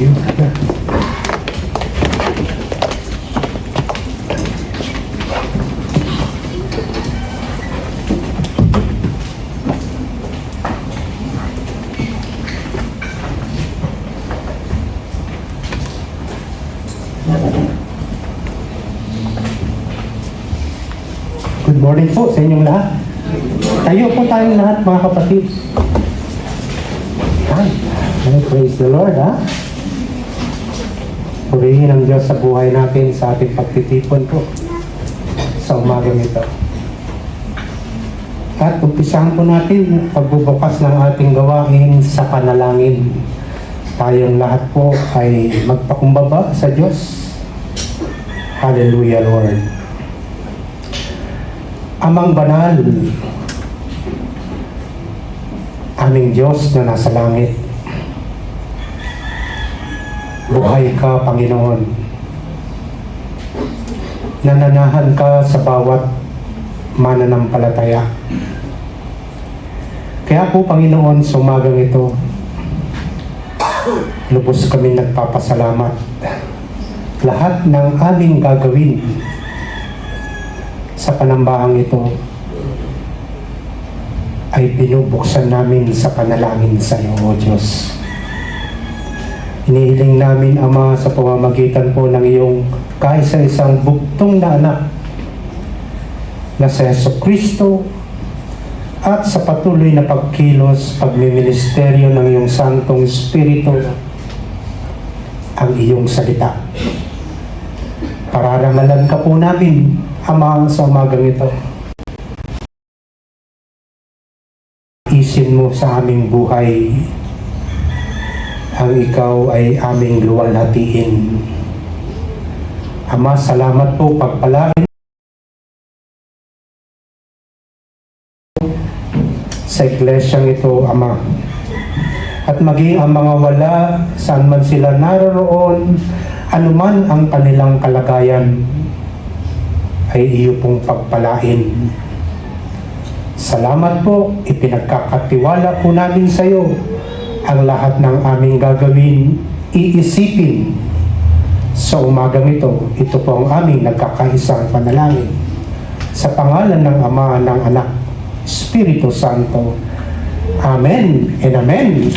you. Good morning po sa inyong lahat. Tayo po tayong lahat, mga kapatid. Praise the Lord, ha? Purihin ang Diyos sa buhay natin sa ating pagtitipon po sa umagang ito. At umpisahan po natin pagbubukas ng ating gawain sa panalangin. Tayong lahat po ay magpakumbaba sa Diyos. Hallelujah, Lord. Amang banal, aming Diyos na nasa langit, buhay ka, Panginoon. Nananahan ka sa bawat mananampalataya. Kaya po, Panginoon, sa umagang ito, lubos kami nagpapasalamat. Lahat ng aming gagawin sa panambahang ito ay binubuksan namin sa panalangin sa iyo, O Diyos. Inihiling namin, Ama, sa pamamagitan po ng iyong kaisa-isang bugtong na anak na sa Jesucristo at sa patuloy na pagkilos, pagmiministeryo ng iyong Santong Espiritu ang iyong salita. Pararangalan ka po namin, Ama, sa umagang ito. Isin mo sa aming buhay ang ikaw ay aming luwalhatiin. Ama, salamat po, pagpalain sa iglesyang ito, Ama. At maging ang mga wala, saan man sila naroroon, anuman ang kanilang kalagayan, ay iyo pong pagpalain. Salamat po, ipinagkakatiwala po namin sa iyo ang lahat ng aming gagawin, iisipin sa umagang ito. Ito po ang aming nagkakaisang panalangin. Sa pangalan ng Ama, ng Anak, Espiritu Santo. Amen and Amen.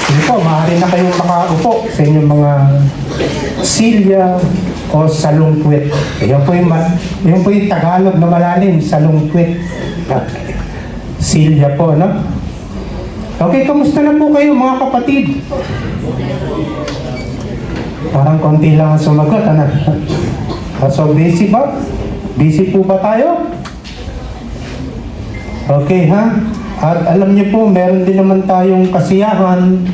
Sige po, maaari na kayong makaupo sa inyong mga silya o salungkwit. Yan po yung Tagalog na malalim, salungkwit. Silya po, no? Okay, kamusta na po kayo, mga kapatid? Parang konti lang ang sumagot, ano? So, busy ba? Busy po ba tayo? Okay, ha? At alam niyo po, meron din naman tayong kasiyahan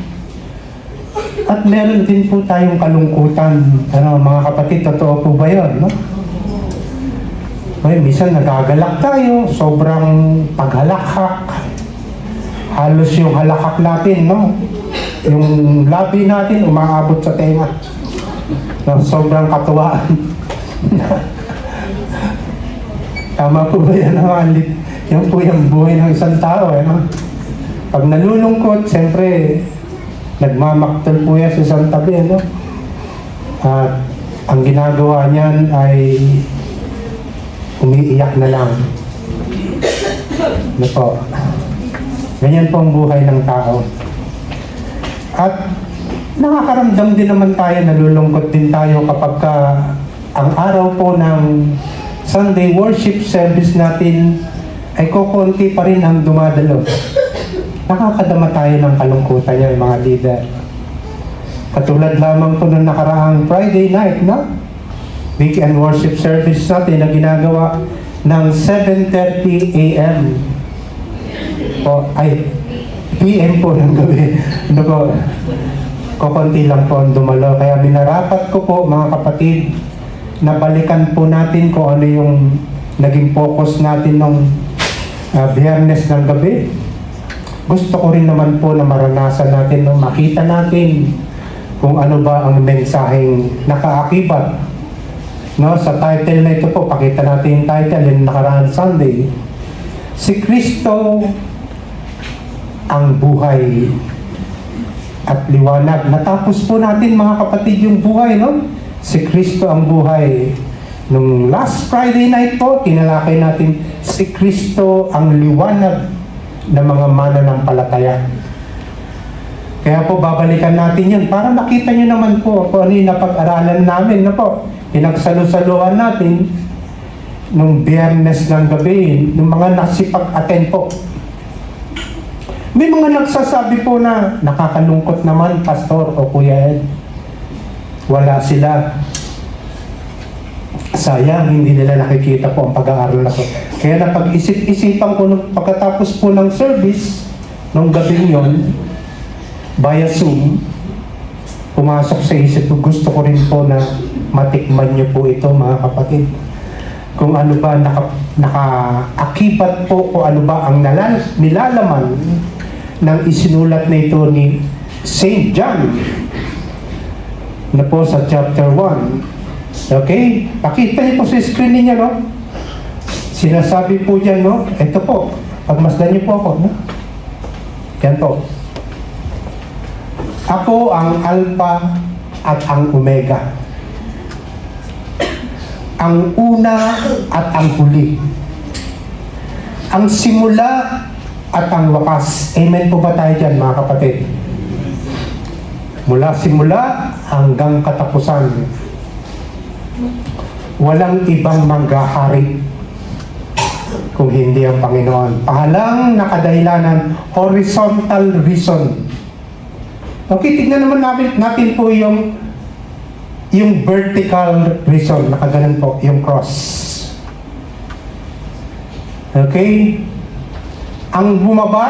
at meron din po tayong kalungkutan. Ano, mga kapatid, totoo po ba yun, no? Okay, minsan nagagalak tayo, sobrang paghalakhak. Halos yung halakak natin, no? Yung labi natin umaabot sa tenga. No, sobrang katuwaan. Tama po ba yan, naman? Yan po yung buhay ng isang tao, eh, no? Pag nalulungkot, siyempre, nagmamaktol po yan sa isang tabi, no? At ang ginagawa niyan ay umiiyak na lang. Ano po? Ganyan po ang buhay ng tao. At nakakaramdam din naman tayo, nalulungkot din tayo kapag ang araw po ng Sunday worship service natin ay kukunti pa rin ang dumadalo. Nakakadama tayo ng kalungkutan yan, mga leader. Katulad lamang po ng nakaraang Friday night, no? Weekend worship service natin na ginagawa ng 7:30 a.m. PM po ng gabi. Ano po? Kukunti lang po ang dumalo. Kaya minarapat ko po, mga kapatid, na balikan po natin kung ano yung naging focus natin nung Biyernes ng gabi. Gusto ko rin naman po na maranasan natin, no, makita natin kung ano ba ang mensaheng nakaakibat. No, sa title na ito po, pakita natin yung title yung nakaraang Sunday. Si Kristo ang buhay. at liwanag. Natapos po natin mga kapatid yung buhay, no? Si Kristo ang buhay. Nung last Friday night po, tinalakay natin si Kristo ang liwanag ng mga mananampalataya. Kaya po babalikan natin yan para makita nyo naman po kung ano yung napag-aralan namin, no po? Pinagsalo-saluhan natin nung Biyernes ng gabi, nung mga nasipag-attend po. May mga nagsasabi po na nakakalungkot naman, Pastor o Kuya Ed. Wala sila. Sayang, hindi nila nakikita po ang pag-aaral na po. Kaya napag-isip-isipan ko nung pagkatapos po ng service, nung gabi yon, via Zoom, pumasok sa isip ko, gusto ko rin po na matikman niyo po ito mga kapatid. Kung ano ba nakaakibat po, kung ano ba ang nilalaman ng isinulat na ito ni St. John na po sa chapter 1. Okay? Pakita niyo po sa screen niya, no? Sinasabi po dyan, no? Ito po. Pagmasdan niyo po ako, no? Yan po. Ako ang Alpha at ang Omega. Ang una at ang huli. Ang simula at ang wakas. Amen po ba tayo dyan, mga kapatid? Mula simula hanggang katapusan. Walang ibang manggahari kung hindi ang Panginoon. Pahalang nakadahilanan, horizontal reason. Okay, tignan naman natin po yung vertical reason, nakaganan po, yung cross. Okay? Ang bumaba,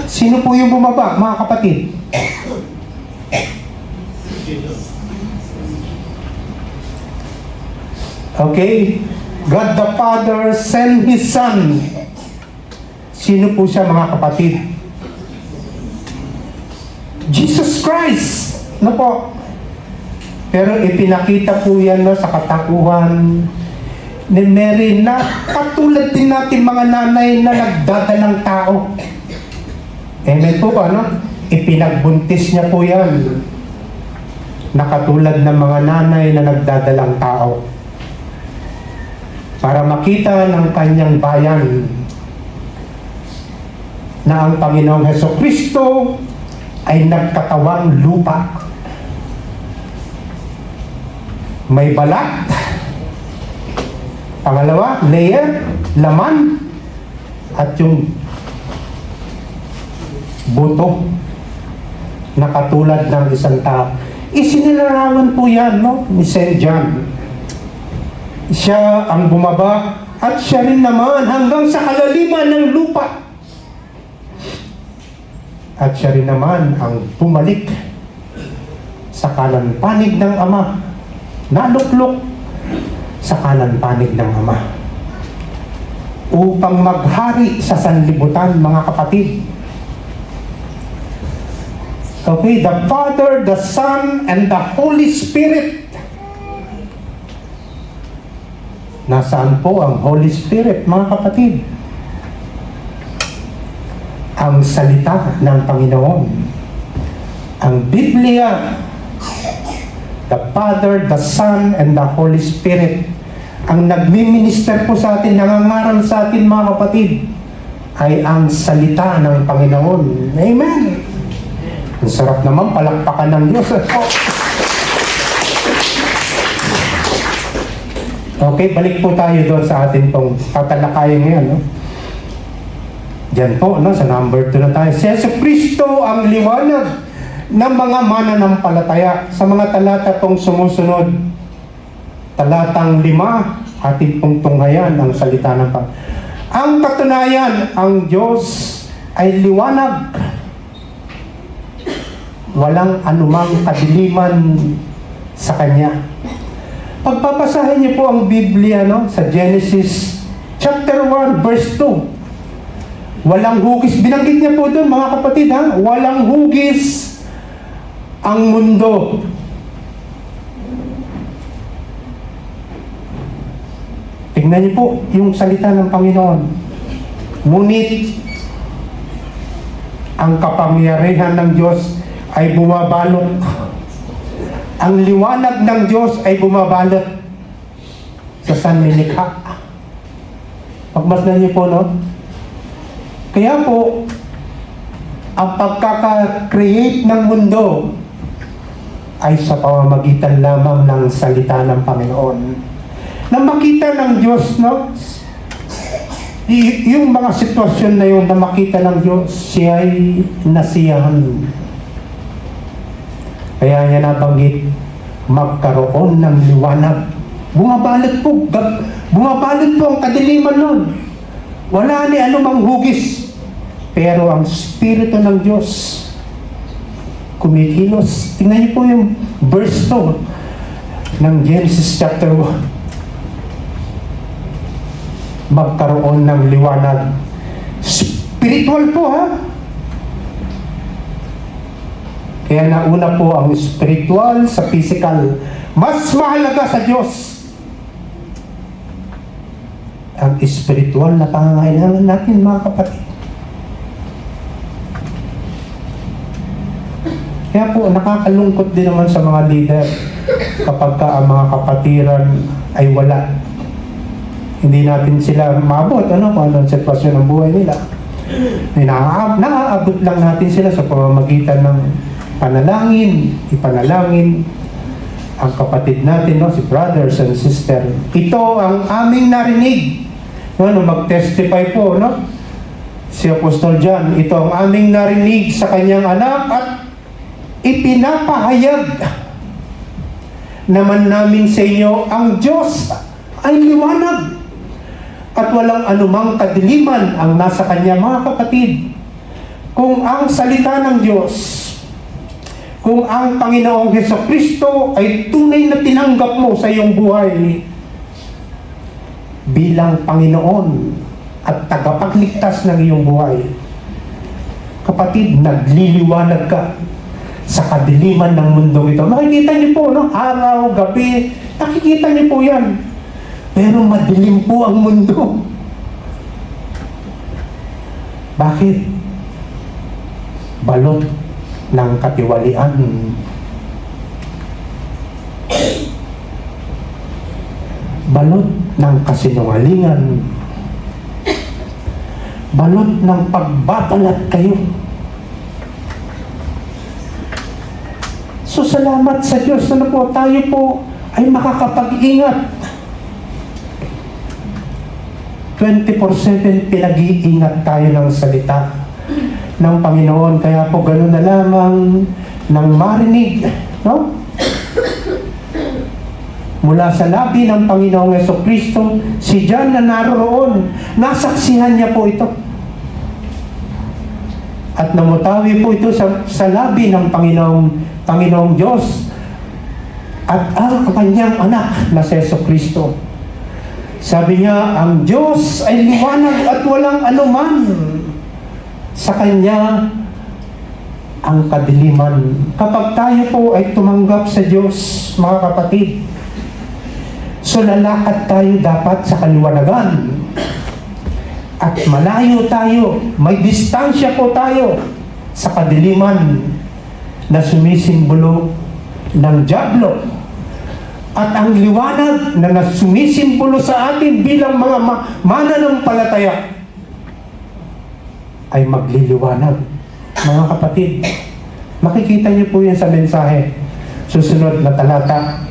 sino po yung bumaba, mga kapatid? Okay? God the Father sent His Son. Sino po siya, mga kapatid? Jesus Christ. Ano po? Pero ipinakita po yan, no, sa katakuhan ni Mary na katulad din natin mga nanay na nagdadalang tao. Amen po ba, no? Ipinagbuntis niya po yan na katulad ng mga nanay na nagdadalang tao para makita ng kanyang bayan na ang Panginoong Hesukristo ay nagkatawang lupa. May balat. Pangalawa, layer, laman, at yung buto na katulad ng isang tao. Isinilarawan po yan, no, ni St. John. Siya ang bumaba at siya rin naman hanggang sa kalaliman ng lupa. At siya rin naman ang bumalik sa kanan panig ng Ama. Naluklok sa kanan panig ng Ama. Upang maghari sa sanlibutan, mga kapatid. Okay, the Father, the Son, and the Holy Spirit. Nasaan po ang Holy Spirit, mga kapatid? Ang salita ng Panginoon. Ang Biblia, the Father, the Son, and the Holy Spirit, ang nagmi-minister po sa atin, nangangaral sa atin, mga kapatid, ay ang salita ng Panginoon. Amen! Ang sarap naman, palakpakan ng Diyos. Okay, balik po tayo doon sa atin pong tatalakayan ngayon, no? Diyan po, no, sa number 2 na tayo. Si Jesucristo ang liwanag ng mga mananampalataya. Sa mga talata pong sumusunod, talatang 5, ating pong tunghayan ang salita ng Panginoon. Ang katunayan, ang Diyos ay liwanag. Walang anumang kadiliman sa Kanya. Pagpapasahin niyo po ang Biblia, no, sa Genesis chapter 1 verse 2. Walang hugis. Binanggit niya po doon, mga kapatid, ha? Walang hugis ang mundo. Tingnan niyo po yung salita ng Panginoon. Ngunit Ang kapangyarihan ng Diyos ay bumabalot. Ang liwanag ng Diyos ay bumabalot sa sanlilikha. Pagmasdan niyo po, no? Kaya po, ang pagkaka-create ng mundo ay sa pamamagitan lamang ng salita ng Panginoon. Na makita ng Diyos, no? Yung mga sitwasyon na yun na makita ng Diyos, siya ay nasiyahan. Kaya niya nabanggit, magkaroon ng liwanag. Bumabalot po ang kadiliman nun. Wala ni anumang hugis. Pero ang Espiritu ng Diyos kumikilos. Tingnan niyo po yung verse to ng Genesis chapter 1. Magkaroon ng liwanag. Spiritual po, ha? Kaya nauna po ang spiritual sa physical. Mas mahalaga sa Diyos ang spiritual na pangangailangan natin, mga kapatid. Kaya po, nakakalungkot din naman sa mga leader kapag ang mga kapatiran ay wala. Hindi natin sila maabot, kung anong sitwasyon ng buhay nila. Naaabot lang natin sila sa pamamagitan ng panalangin, ipanalangin ang kapatid natin, no, si brothers and sister. Ito ang aming narinig. Mag-testify po, no? Si Apostol John, ito ang aming narinig sa kanyang anak at ipinapahayag naman namin sa inyo, ang Diyos ay liwanag at walang anumang kadiliman ang nasa kanya, mga kapatid. Kung ang salita ng Diyos, kung ang Panginoong Hesukristo ay tunay na tinanggap mo sa iyong buhay bilang Panginoon at tagapagligtas ng iyong buhay, kapatid, nagliliwanag ka sa kadiliman ng mundo ito. Makikita niyo po, no? Araw, gabi, nakikita niyo po yan. Pero madilim po ang mundo. Bakit? Balot ng katiwalian. Balot ng kasinungalingan. Balot ng pagbabalat kayo. So salamat sa Diyos na po tayo po ay makakapag-ingat. 24/7 pinag-iingat tayo ng salita ng Panginoon. Kaya po gano'n na lamang nang marinig, no? Mula sa labi ng Panginoong Hesukristo, si John na naroon, nasaksihan niya po ito. At namutawi po ito sa labi ng Panginoong Diyos at ang kanyang anak na si Hesukristo. Sabi niya, ang Diyos ay liwanag at walang anuman sa Kanya ang kadiliman. Kapag tayo po ay tumanggap sa Diyos, mga kapatid, so lalakad tayo dapat sa kaliwanagan. At malayo tayo, may distansya po tayo sa kadiliman na sumisimbolo ng dyablo. At ang liwanag na sumisimbolo sa atin bilang mga mananampalataya ay magliliwanag. Mga kapatid, makikita niyo po yan sa mensahe. Susunod na talata.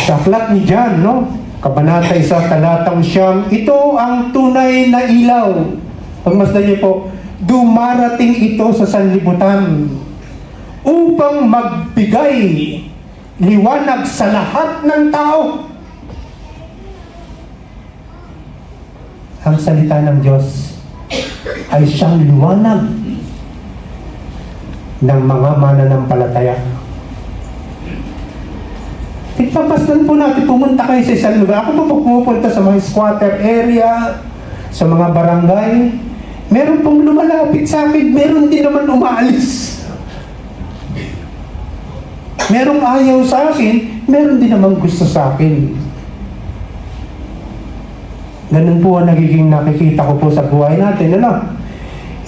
Sa aklat ni John, no? Kabanata 1, talatang 9, ito ang tunay na ilaw. Pagmasdan niyo po, dumarating ito sa sanlibutan upang magbigay liwanag sa lahat ng tao. Ang salita ng Diyos ay siyang liwanag ng mga mananampalataya. Ipapasdan po natin, pumunta kayo sa isang lugar. Ako po pupunta sa mga squatter area, sa mga barangay. Meron pong lumalapit sa akin, meron din naman umaalis. Merong ayaw sa akin, meron din naman gusto sa akin. Ganun po ang nagiging nakikita ko po sa buhay natin. Ano?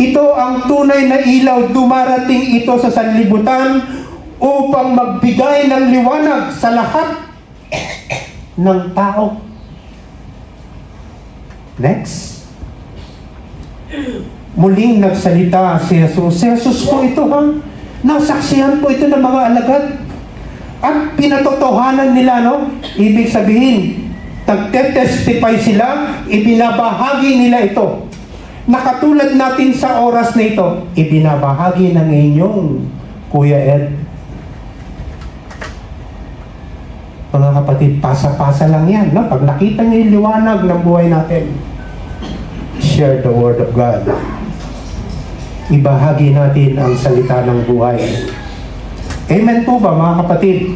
Ito ang tunay na ilaw, dumarating ito sa sanlibutan upang magbigay ng liwanag sa lahat ng tao. Next. Muling nagsalita si Jesus. Si Jesus po ito, ha? Nasaksihan po ito ng mga alagad. At pinatotohanan nila, no? Ibig sabihin, nagtetestify sila, ibinabahagi nila ito. Nakatulad natin sa oras na ito, ibinabahagi ng inyong Kuya Ed. Mga kapatid, pasa-pasa lang yan, no? Pag nakita niyo yung liwanag ng buhay natin, share the Word of God. Ibahagi natin ang salita ng buhay. Amen po ba, mga kapatid?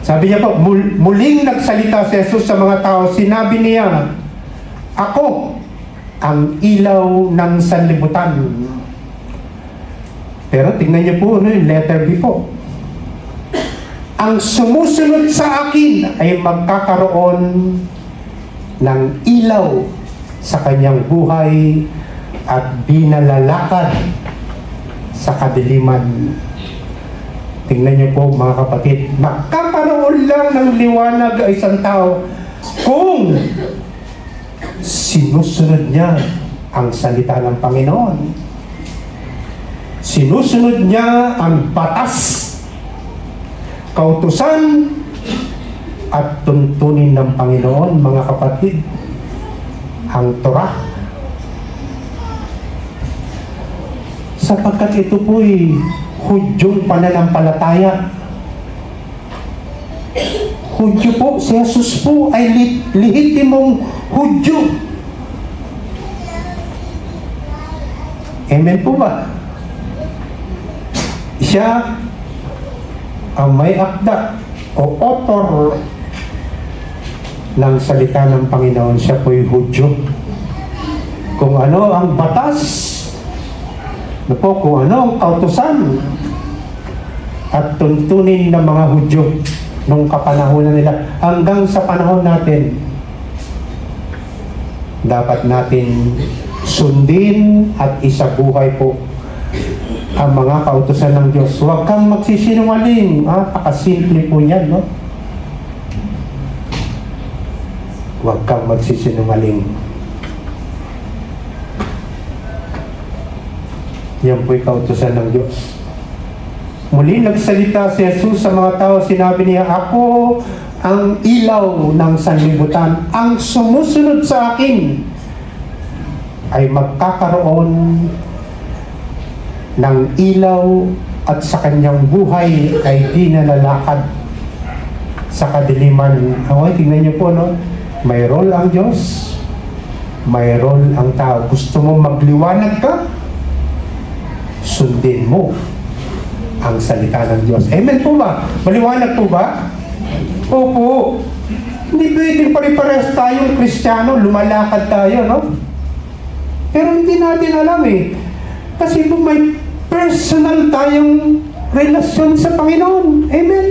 Sabi niya po, muling nagsalita si Jesus sa mga tao. Sinabi niya, ako ang ilaw ng sanlibutan. Pero tingnan niyo po, no, yung letter B po. Ang sumusunod sa akin ay magkakaroon ng ilaw sa kanyang buhay at di nalalakad sa kadiliman. Tingnan niyo po, mga kapatid, magkakaroon lang ng liwanag ay isang tao kung sinusunod niya ang salita ng Panginoon. Sinusunod niya ang batas, kautusan at tuntunin ng Panginoon, mga kapatid, ang Torah. Sapagkat ito po'y Hudyong pananampalataya. Hudyo po, si Jesus po ay lehitimong Hudyo. Amen po ba? Siya ang may akda o author ng salita ng Panginoon. Siya po'y Hudyo. Kung ano ang batas, kung ano ang kautusan at tuntunin ng mga Hudyo nung kapanahonan nila hanggang sa panahon natin, dapat natin sundin at isabuhay po ang mga kautusan ng Diyos. Huwag kang magsisinungaling. Pakasimple po yan, no? Huwag kang magsisinungaling. Yan po'y kautusan ng Diyos. Muli nagsalita si Jesus sa mga tao, sinabi niya, ako ang ilaw ng sanlibutan. Ang sumusunod sa akin ay magkakaroon ng ilaw at sa kanyang buhay ay di nalalakad sa kadiliman. Okay, tingnan niyo po, no? May role ang Diyos, may role ang tao. Gusto mo magliwanag ka? Sundin mo ang salita ng Diyos. Amen po ba? Maliwanag po ba? Opo. Hindi pwedeng pare-pares tayong Kristiyano, lumalakad tayo, no? Pero hindi natin alam eh. Kasi kung may personal tayong relasyon sa Panginoon. Amen?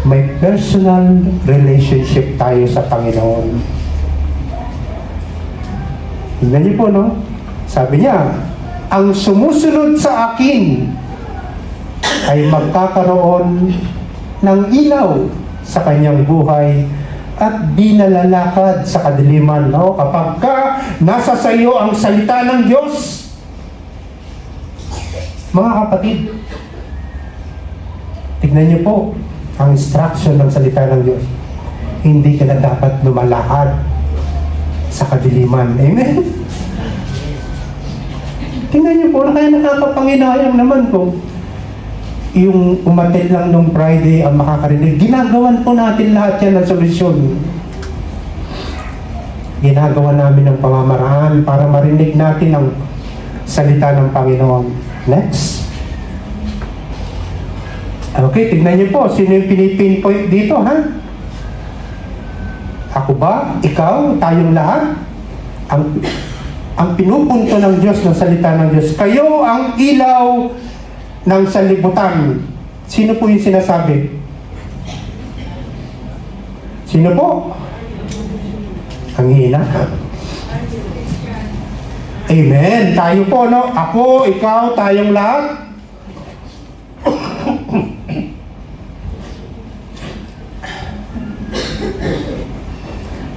May personal relationship tayo sa Panginoon. Tingnan niyo po, no? Sabi niya, ang sumusunod sa akin ay magkakaroon ng ilaw sa kanyang buhay at di nalalakad sa kadiliman, no? Kapag ka nasa sa iyo ang salita ng Diyos, mga kapatid, tignan niyo po ang instruction ng salita ng Diyos. Hindi ka na dapat lumalakad sa kadiliman. Amen? Tingnan niyo po, kaya nakakapanginayang naman kung yung umattend lang nung Friday ang makakarinig. Ginagawan po natin lahat yan ng solusyon. Ginagawa namin ng pamamaraan para marinig natin ang salita ng Panginoon. Next. Okay, tignan niyo po, sino yung pinipinpoint dito, ha? Ako ba? Ikaw? Tayong lahat? Ang pinupunto ng Diyos, ng salita ng Diyos. Kayo ang ilaw ng sanlibutan. Sino po yung sinasabi? Sino po? Ang hina. Amen. Tayo po, no? Ako, ikaw, tayong lahat.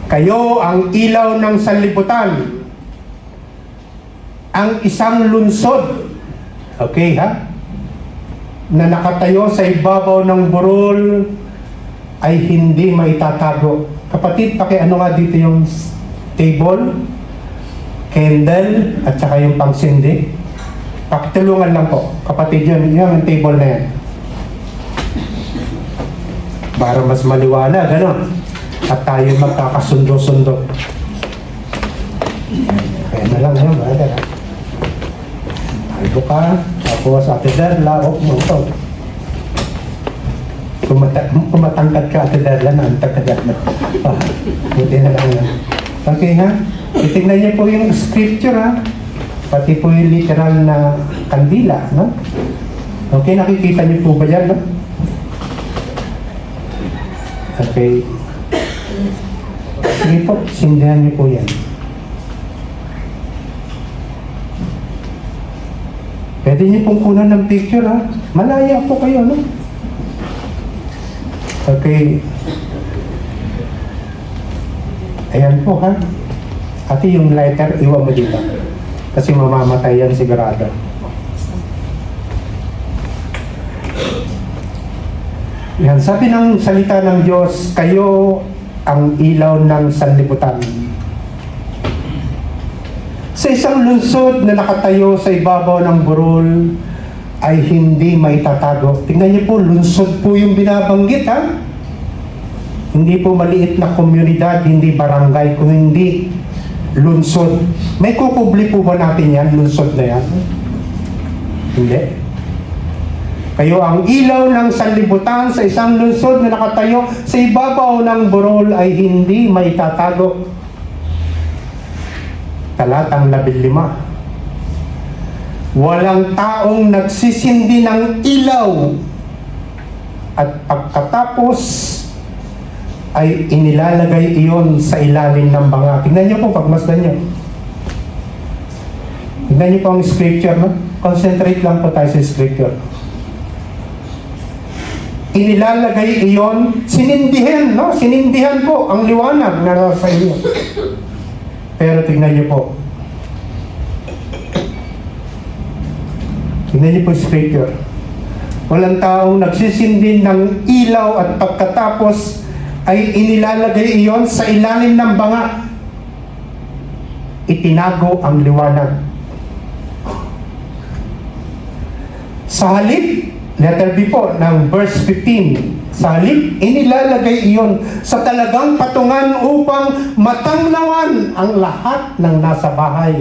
Kayo ang ilaw ng sanlibutan. Ang isang lunsod. Okay, ha? Na nakatayo sa ibabaw ng burol ay hindi maitatago. Kapatid, pakiano nga dito yung table, candle, at saka yung pangsindi. Pakitulungan lang po. Kapatid yun, yung table na yan. Para mas maliwanag, ano? At tayo magkakasundo-sundo. Kaya na lang yun, brother. Albo ka, tapos Ate Darla, mo ito. Kumatangkad ka, Ate Darla, naantag ka dyan. Buti na lang yan. Okay, ha? Itignan niyo po yung scripture, ha? Pati po yung literal na kandila, no? Okay, nakikita niyo po ba yan, no? Okay. Sige po, sindihan niyo po yan. Pwede niyo pong kunan ng picture, ha? Malaya po kayo, no? Okay. Ayan po, ha? Ate, yung lighter, iwan mo dito. Kasi mamamatay yan sigurado. Yan, sabi ng salita ng Diyos, kayo ang ilaw ng sanlibutan. Sa isang lungsod na nakatayo sa ibabaw ng burol ay hindi maitatago. Tingnan niyo po, lungsod po yung binabanggit, ha? Hindi po maliit na komunidad, hindi barangay, kung hindi lungsod. May kukubli po ba natin yan, lungsod na yan? Hindi. Kayo ang ilaw ng sanlibutan sa isang lungsod na nakatayo sa ibabaw ng burol ay hindi maitatago. Talatang 15. Walang taong nagsisindi ng ilaw at pagkatapos ay inilalagay iyon sa ilalim ng banga. Tingnan niyo po, pagmasdan niyo. Tingnan niyo po ang scripture, no? Concentrate lang po tayo sa scripture. Inilalagay iyon, sinindihan, no? Sinindihan po ang liwanag na nasa inyo. Pero tingnan niyo po. Tingnan niyo po scripture. Walang taong nagsisindi ng ilaw at pagkatapos ay inilalagay iyon sa ilalim ng banga. Itinago ang liwanag. Sa halip, letter B po ng verse 15, sa halip, inilalagay iyon sa talagang patungan upang matanglawan ang lahat ng nasa bahay.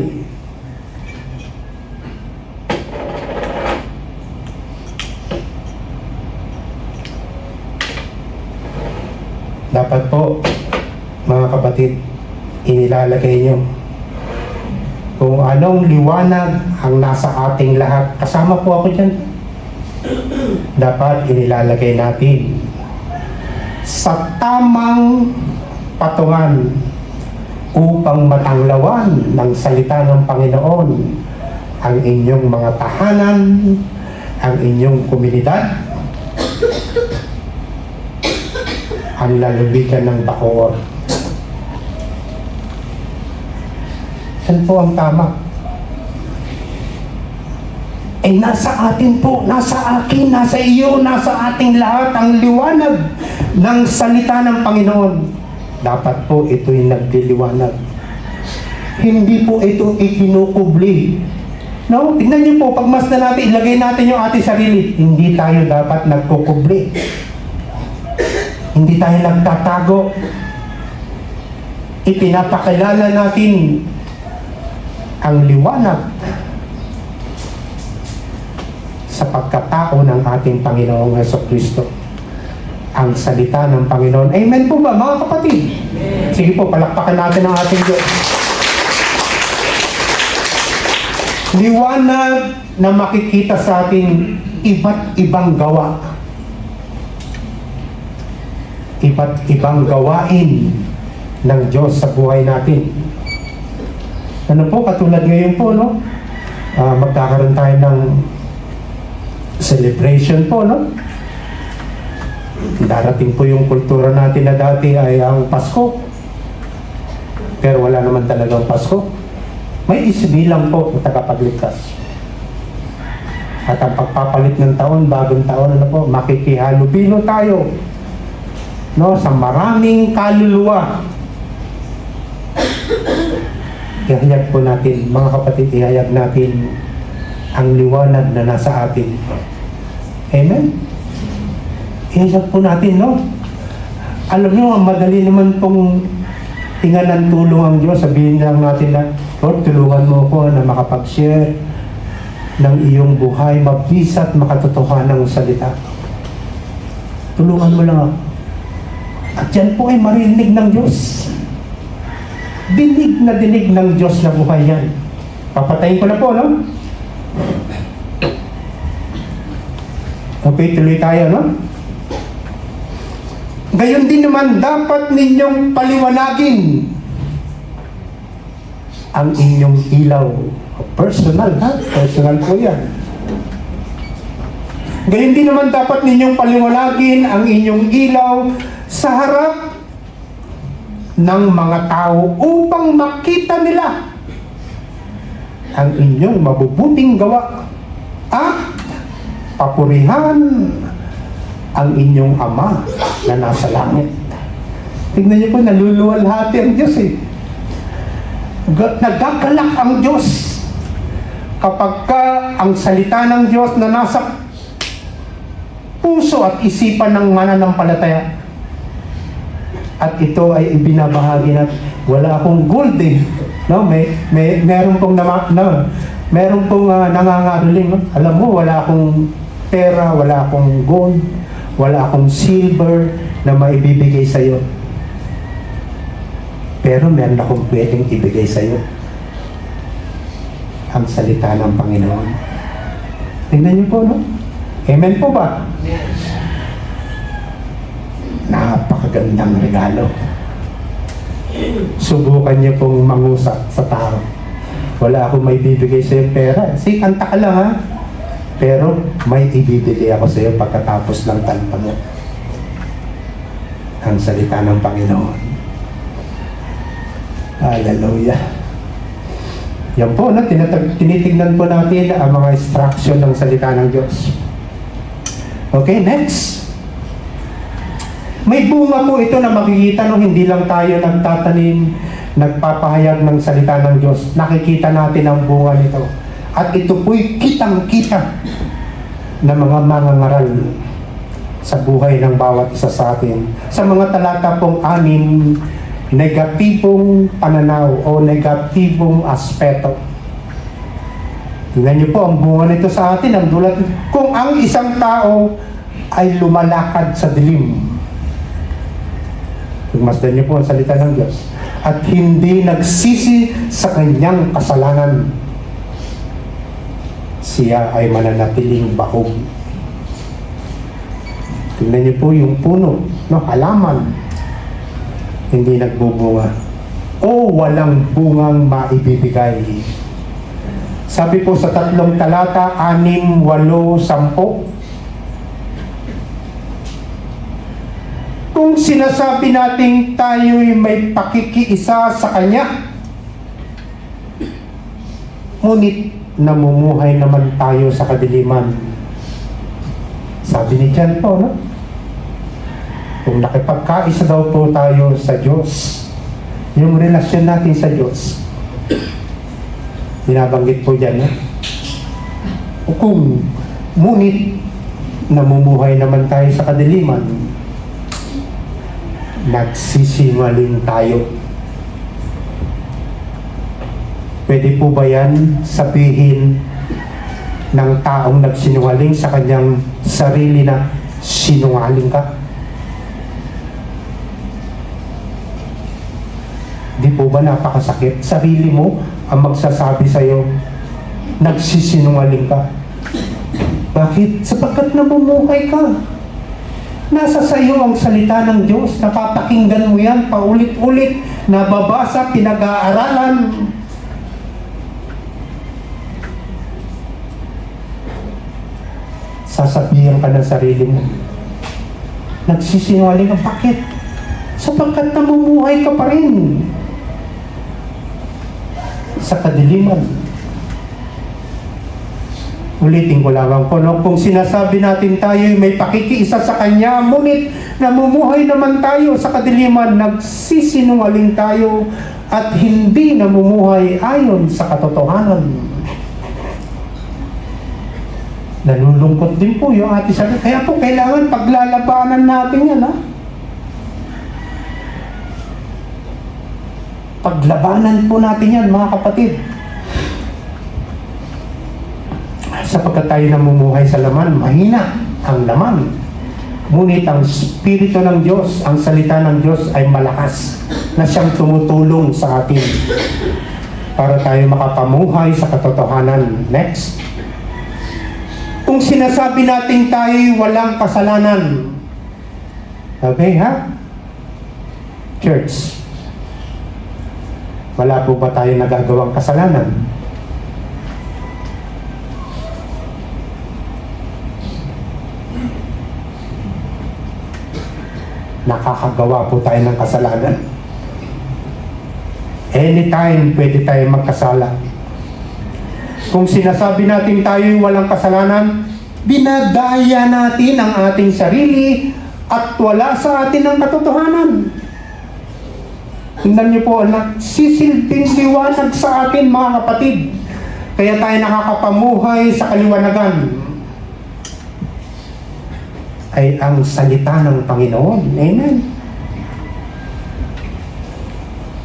Dapat po, mga kapatid, inilalagay nyo kung anong liwanag ang nasa ating lahat. Kasama po ako dyan. Dapat inilalagay natin sa tamang patungan upang matanglawan ng salita ng Panginoon ang inyong mga tahanan, ang inyong komunidad, ang lalawigan ng Bacoor. Saan po ang tama? Eh nasa atin po, nasa akin, nasa iyo, nasa ating lahat ang liwanag ng salita ng Panginoon. Dapat po ito'y nagliliwanag. Hindi po ito ikinukubli. No? Tingnan niyo po, pagmasdan natin, ilagay natin yung ating sarili. Hindi tayo dapat nagkukubli. Hindi tayo nagtatago. Ipinapakilala natin ang liwanag sa pagkatao ng ating Panginoong Jesucristo. Ang salita ng Panginoon. Amen po ba, mga kapatid? Amen. Sige po, palakpakan natin ang ating Diyos. Liwanag na makikita sa ating iba't ibang gawa. iba't ibang gawain ng Diyos sa buhay natin. Ano po, katulad ngayon po, no? Magkakaroon tayo ng celebration po, no? Darating po yung kultura natin na dati ay ang Pasko. Pero wala naman talagang Pasko. May isinilang po na tagapagligtas. At ang pagpapalit ng taon, bagong taon, ano po, makikihalubilo tayo, no, sa maraming kaluluwa. Ihayag po natin, mga kapatid, ihayag natin ang liwanag na nasa atin. Amen? Ihayag po natin, no? Alam nyo, ang madali naman pong hingan ng tulong ang Diyos. Sabihin lang natin na, Lord, tulungan mo ko na makapag-share ng iyong buhay, mabisa at makatotohanan ng salita. Tulungan mo lang ako. At yan po ay marinig ng Diyos. Dinig na dinig ng Diyos na buhay yan. Papatayin ko na po, no? Okay, tuloy tayo, no? Gayon din naman, dapat ninyong paliwanagin ang inyong ilaw. Personal, ha? Personal po yan. Gayon din naman, dapat ninyong paliwanagin ang inyong ilaw sa harap ng mga tao upang makita nila ang inyong mabubuting gawa at papurihan ang inyong Ama na nasa langit. Tingnan niyo po, naluluwalhati ang Diyos eh. Nagagalak ang Diyos kapag ang salita ng Diyos na nasa puso at isipan ng mananampalataya. At ito ay ibinabahagi na wala akong gold eh. No, meron pong nangangaroling. No? Alam mo, wala akong pera, wala akong gold, wala akong silver na maibibigay sa iyo. Pero meron akong pwedeng ibigay sa iyo. Ang salita ng Panginoon. Tingnan niyo po, no? Amen po ba? Napakagandang regalo. Subukan niyo pong mangusap sa tao. Wala akong may bibigay sa iyo pera. Kanta ka lang, ha? Pero may ibibigay ako sa iyo pagkatapos ng kanta mo. Ang salita ng Panginoon. Hallelujah. Yan po, no? Tinitignan po natin ang mga instruction ng salita ng Diyos. Okay, next. May bunga po ito na makikita nung hindi lang tayo nagtatanim, nagpapahayag ng salita ng Diyos. Nakikita natin ang bunga nito. At ito po'y kitang-kita na mga mangangaral sa buhay ng bawat isa sa atin. Sa mga talata pong 6, negatibong pananaw o negatibong aspeto. Tingnan niyo po, ang bunga nito sa atin, ang dulot. Kung ang isang tao ay lumalakad sa dilim, masdan niyo po ang salita ng Diyos, at hindi nagsisi sa kanyang kasalanan, siya ay mananatiling bahog. Tingnan niyo po yung puno, no, halaman, hindi nagbubunga o walang bungang maibibigay. Sabi po sa 3 talata, 6, 8, 10, kung sinasabi nating tayo'y may pakikiisa sa Kanya, ngunit namumuhay naman tayo sa kadiliman. Sabi ni John po, no? Kung nakipagkaisa daw po tayo sa Diyos, yung relasyon natin sa Diyos, binabanggit po dyan, no? Kung ngunit namumuhay naman tayo sa kadiliman, nagsisinungaling tayo. Pwede po ba yan sabihin ng taong nagsinungaling sa kanyang sarili na sinungaling ka? Di po ba napakasakit? Sarili mo ang magsasabi sa'yo, nagsisinungaling ka. Bakit? Sapagkat namumuhay ka. Nasa sa iyo ang salita ng Diyos. Napapakinggan mo yan paulit-ulit, nababasa, pinag-aaralan. Sasabihan ka ng sarili mo, nagsisinungaling ka. Bakit? Sapagkat namumuhay ka pa rin sa kadiliman. Ulitin ko lamang po, no? Kung sinasabi natin tayo may pakikiisa sa Kanya, ngunit namumuhay naman tayo sa kadiliman, nagsisinungaling tayo at hindi namumuhay ayon sa katotohanan. Nalulungkot din po yung ating sarili. Kaya po kailangan paglalabanan natin yan, ha? Paglabanan po natin yan, mga kapatid. Sapagkat tayo namumuhay sa laman, mahina ang laman. Ngunit ang Espiritu ng Diyos, ang salita ng Diyos ay malakas na siyang tumutulong sa atin para tayo makapamuhay sa katotohanan. Next. Kung sinasabi natin tayo'y walang kasalanan, okay, ha? Church, wala po ba tayo nagagawang kasalanan? Nakakagawa po tayo ng kasalanan. Anytime pwede tayo magkasala. Kung sinasabi natin tayo'y walang kasalanan, binadaya natin ang ating sarili at wala sa atin ang katotohanan. Tingnan niyo po, nagsisilbing liwanag sa atin, mga kapatid. Kaya tayo nakakapamuhay sa kaliwanagan ay ang salita ng Panginoon. Amen.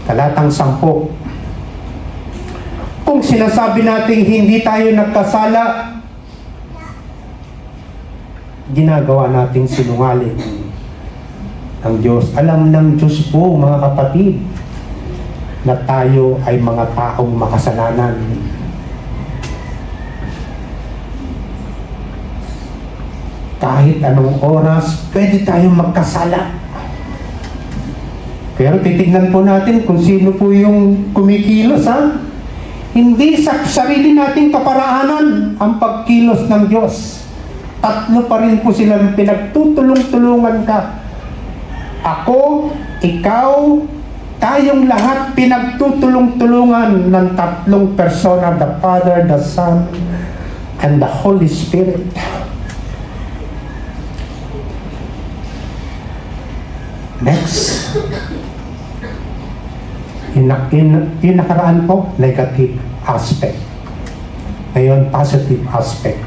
Talatang 10. Kung sinasabi natin hindi tayo nagkasala, ginagawa nating sinungaling. Ang Diyos, alam ng Diyos po, mga kapatid, na tayo ay mga taong makasalanan. Kahit anong oras, pwede tayong magkasala. Pero titignan po natin kung sino po yung kumikilos, ha? Hindi sa sarili nating kaparaanan ang pagkilos ng Diyos. Tatlo pa rin po silang pinagtutulong-tulungan ka. Ako, ikaw, tayong lahat pinagtutulong-tulungan ng tatlong persona, the Father, the Son, and the Holy Spirit. Next. Yung nakaraan po, negative aspect. Ngayon, positive aspect.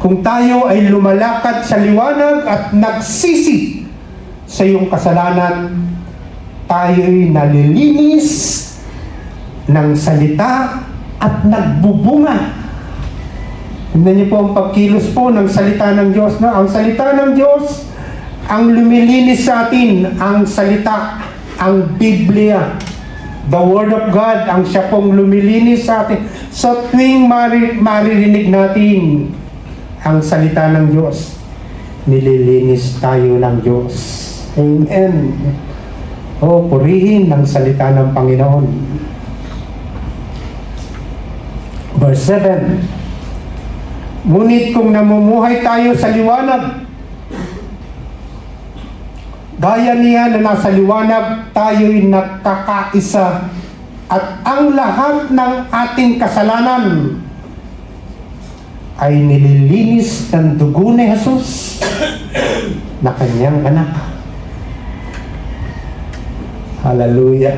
Kung tayo ay lumalakad sa liwanag at nagsisi sa iyong kasalanan, tayo'y nalilinis ng salita at nagbubunga. Tignan niyo po ang pagkilos po ng salita ng Diyos. No? Ang salita ng Diyos, ang lumilinis sa atin, ang salita, ang Biblia, the Word of God, ang siya pong lumilinis sa atin. So tuwing maririnig natin ang salita ng Diyos, nililinis tayo ng Diyos. Amen. O, purihin ang salita ng Panginoon. Verse 7. Ngunit kung namumuhay tayo sa liwanag, gaya niya na nasa liwanag, tayo'y nagkakaisa at ang lahat ng ating kasalanan ay nililinis ng dugo ni Jesus na kanyang anak. Hallelujah.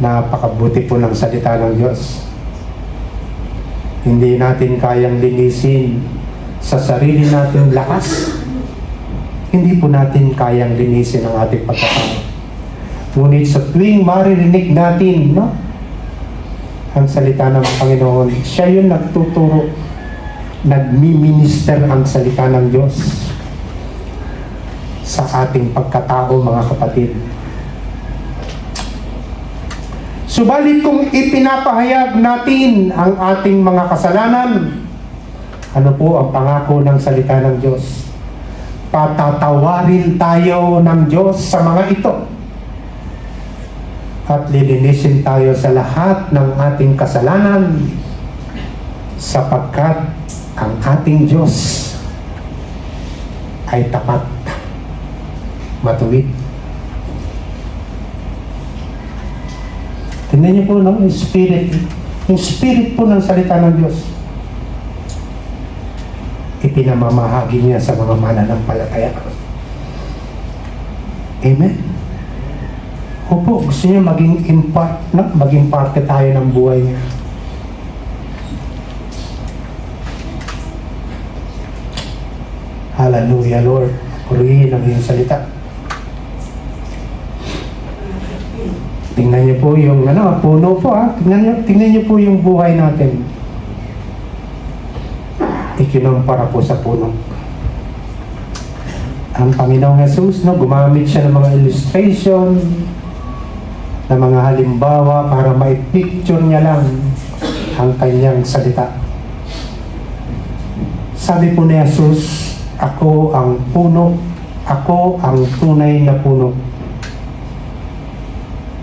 Napakabuti po ng salita ng Diyos. Hindi natin kayang linisin sa sarili nating lakas. Hindi po natin kayang linisin ang ating pagkatao. Ngunit sa tuwing maririnig natin, no, ang salita ng Panginoon, siya yung nagtuturo, nagmi-minister ang salita ng Diyos sa ating pagkatao, mga kapatid. Subalit kung ipinapahayag natin ang ating mga kasalanan, ano po ang pangako ng salita ng Diyos? Patatawarin tayo ng Diyos sa mga ito. At lilinisin tayo sa lahat ng ating kasalanan sapagkat ang ating Diyos ay tapat, matuwid. Tingnan niyo po, no? Yung spirit po ng salita ng Diyos, ipinamamahagi niya sa mga mananampalataya. Amen? Opo, gusto niya maging parte tayo ng buhay niya. Hallelujah, Lord. Purihin ang iyong salita. Tingnan niyo po yung puno po ha. Tingnan niyo po yung buhay natin. Ikinumpara po sa puno. Ang Panginoong Jesus, gumamit siya ng mga illustration, ng mga halimbawa para maipicture niya lang ang kanyang salita. Sabi po ni Jesus, ako ang puno, ako ang tunay na puno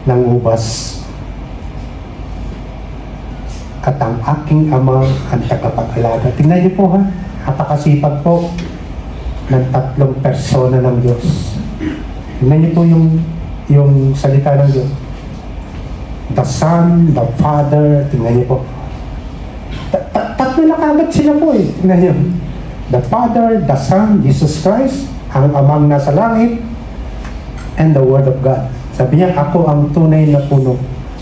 ng ubas. At ang aking ama ang tagapag-alaga. Tingnan niyo po ha, napakasipag po ng tatlong persona ng Diyos. Tingnan niyo po yung salita ng Diyos. The Son, the Father, tingnan niyo po. Tatlo na kagad sila po eh. Tingnan niyo. The Father, the Son, Jesus Christ, ang amang nasa langit, and the Word of God. Sabi niya, ako ang tunay na puno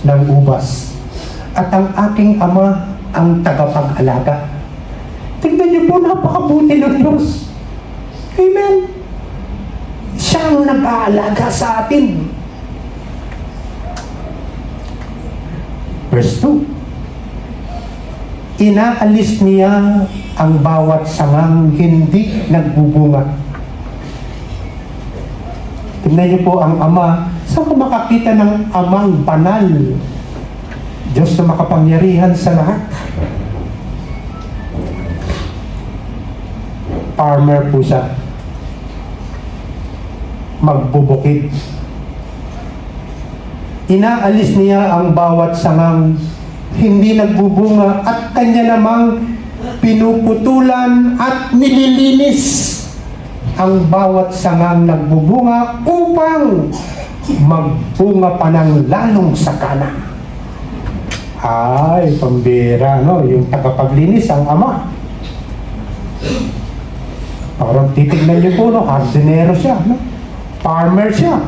ng ubas. At ang aking ama ang tagapag-alaga. Tingnan niyo po, napakabuti ng Diyos. Amen. Siya ang nag-aalaga sa atin. Verse 2. Inaalis niya ang bawat sangang hindi nagbubunga. Tingnan niyo po ang ama. Saan ko makakita ng amang banal? Diyos na makapangyarihan sa lahat. Farmer po siya. Magbubukid. Inaalis niya ang bawat sangang hindi nagbubunga at kanya namang pinuputulan at nililinis ang bawat sangang nagbubunga upang magbunga pa ng lalong sakana. Ay, pambira, no? Yung tagapaglinis, ang ama. Parang titignan niyo po, no? Hardinero siya, no? Farmer siya.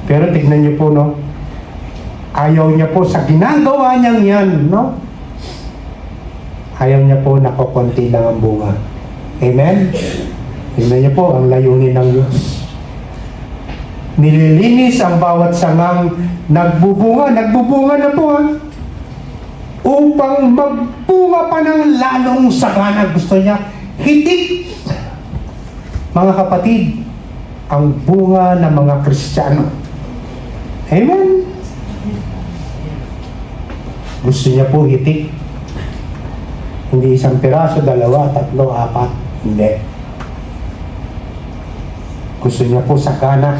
Pero tignan niyo po, no? Ayaw niya po sa ginagawa niyang yan, no? Ayaw niya po nakukunti lang ang bunga. Amen? Tignan niyo po ang layunin ng Diyos. Nililinis ang bawat sangang nagbubunga na po ha, upang magbunga pa ng lalong sagana. Gusto niya hitik. Mga kapatid, ang bunga ng mga Kristiyano. Amen? Gusto niya po hitik. Hindi isang piraso, dalawa, tatlo, apat. Hindi. Gusto niya po sagana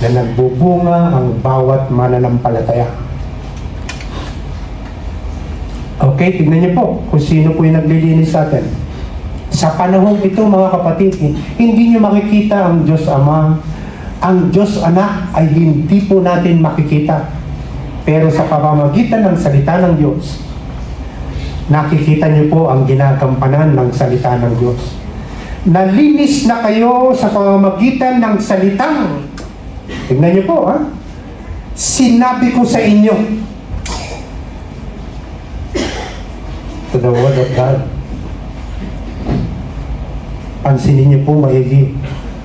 na nagbubunga ang bawat mananampalataya. Okay, tignan niyo po kung sino po yung naglilinis sa atin. Sa panahong ito, mga kapatid, hindi niyo makikita ang Diyos Ama. Ang Diyos Anak ay hindi po natin makikita. Pero sa pamamagitan ng salita ng Diyos, nakikita niyo po ang ginagampanan ng salita ng Diyos. Nalinis na kayo sa pamamagitan ng salitang, tignan niyo po ha, sinabi ko sa inyo. To the Word of God. Pansinin niyo po maigi,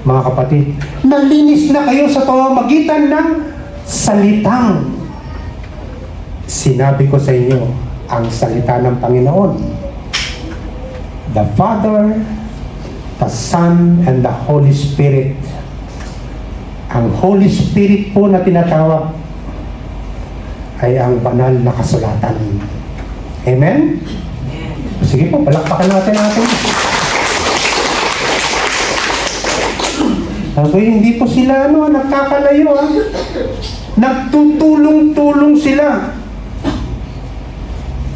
mga kapatid. Nalinis na kayo sa pamamagitan ng salitang sinabi ko sa inyo. Ang salita ng Panginoon. The Father, the Son, and the Holy Spirit. Ang Holy Spirit po na tinatawag ay ang banal na kasulatan. Amen? Sige po, palakpakan natin. Okay, hindi po sila nagkakalayo. Nagtutulong-tulong sila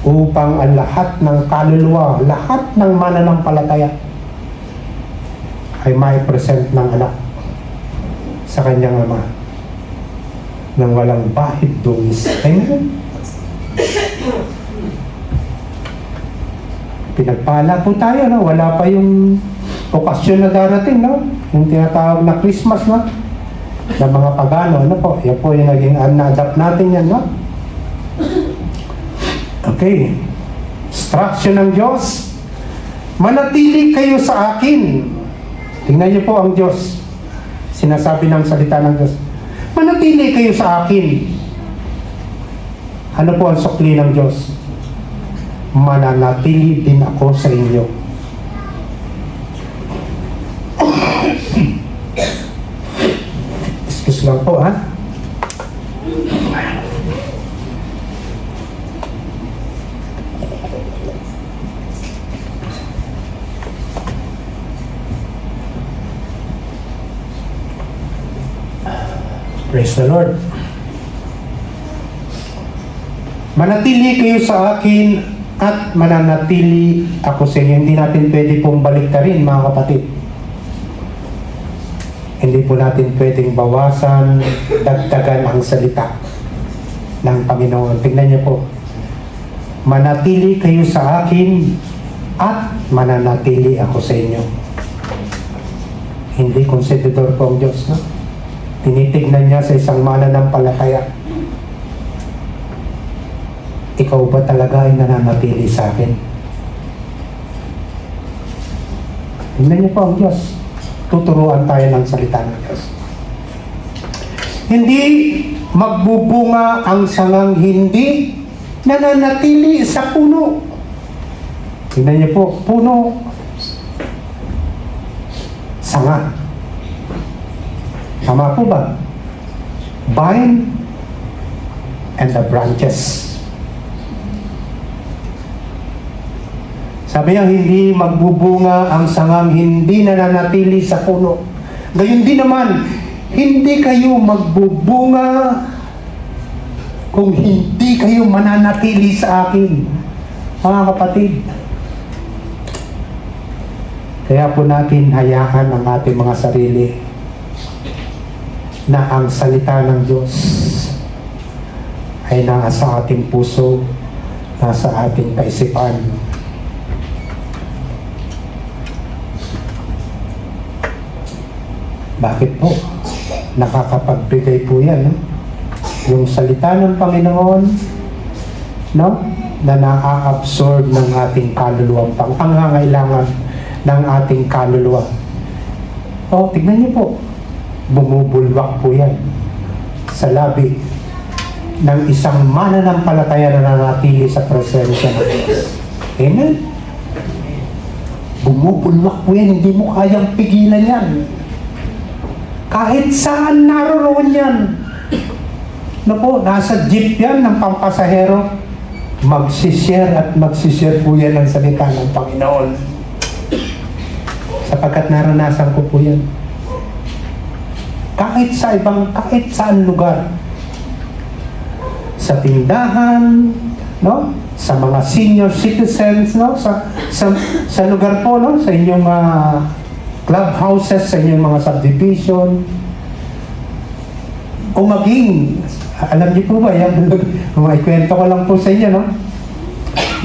upang ang lahat ng kaluluwa, lahat ng mananampalataya ay mai-present ng anak sa kanyang ama nang walang bahid dungis. Amen. Pinagpala po tayo, wala pa yung okasyon na darating, yung tinatawag na Christmas, ng mga pagano, yan po yung naging na-adapt natin yan, Okay. Instruction ng Diyos. Manatili kayo sa akin. Tingnan niyo po ang Diyos. Sinasabi ng salita ng Diyos. Manatili kayo sa akin. Ano po ang sukli ng Diyos? Mananatili din ako sa inyo. Excuse lang po, Praise the Lord. Manatili kayo sa akin at mananatili ako sa inyo. Hindi natin pwede pong baliktarin, mga kapatid. Hindi po natin pwedeng bawasan, dagdagan ang salita ng Panginoon. Tingnan niyo po. Manatili kayo sa akin at mananatili ako sa inyo. Hindi konsedidor po ang Diyos, Tinitignan niya sa isang mananampalataya. Ikaw ba talaga ay nananatili sa akin? Tingnan niyo po ang Diyos. Tuturuan tayo ng salita ng Diyos. Hindi magbubunga ang sangang hindi nananatili sa puno. Tingnan niyo po, puno. Sanga. Tama po ba? Vine and the branches. Sabi niya, hindi magbubunga ang sangang hindi nananatili sa puno. Gayun din naman, hindi kayo magbubunga kung hindi kayo mananatili sa akin. Mga kapatid, kaya po natin hayaan ang ating mga sarili na ang salita ng Diyos ay nasa ating puso, nasa ating kaisipan. Bakit po? Nakakapagbigay po yan. Yung salita ng Panginoon, na na-absorb ng ating kaluluwa, pangangailangan ng ating kaluluwa. Tignan niyo po. Bumubulwak po yan sa labi ng isang mananampalataya na nanatili sa presensya ng Diyos. Amen? Bumubulwak po yan, hindi mo kayang pigilan yan. Kahit saan naroon yan. Nasa jeep yan ng pampasahero, magsishare at magsishare po yan ng salita ng Panginoon. Sapagkat naranasan ko po yan. Kahit saan lugar. Sa tindahan, sa mga senior citizens, sa lugar po, sa inyong clubhouses, sa inyong mga subdivision. O maging, alam niyo po ba, ikwento ko lang po sa inyo,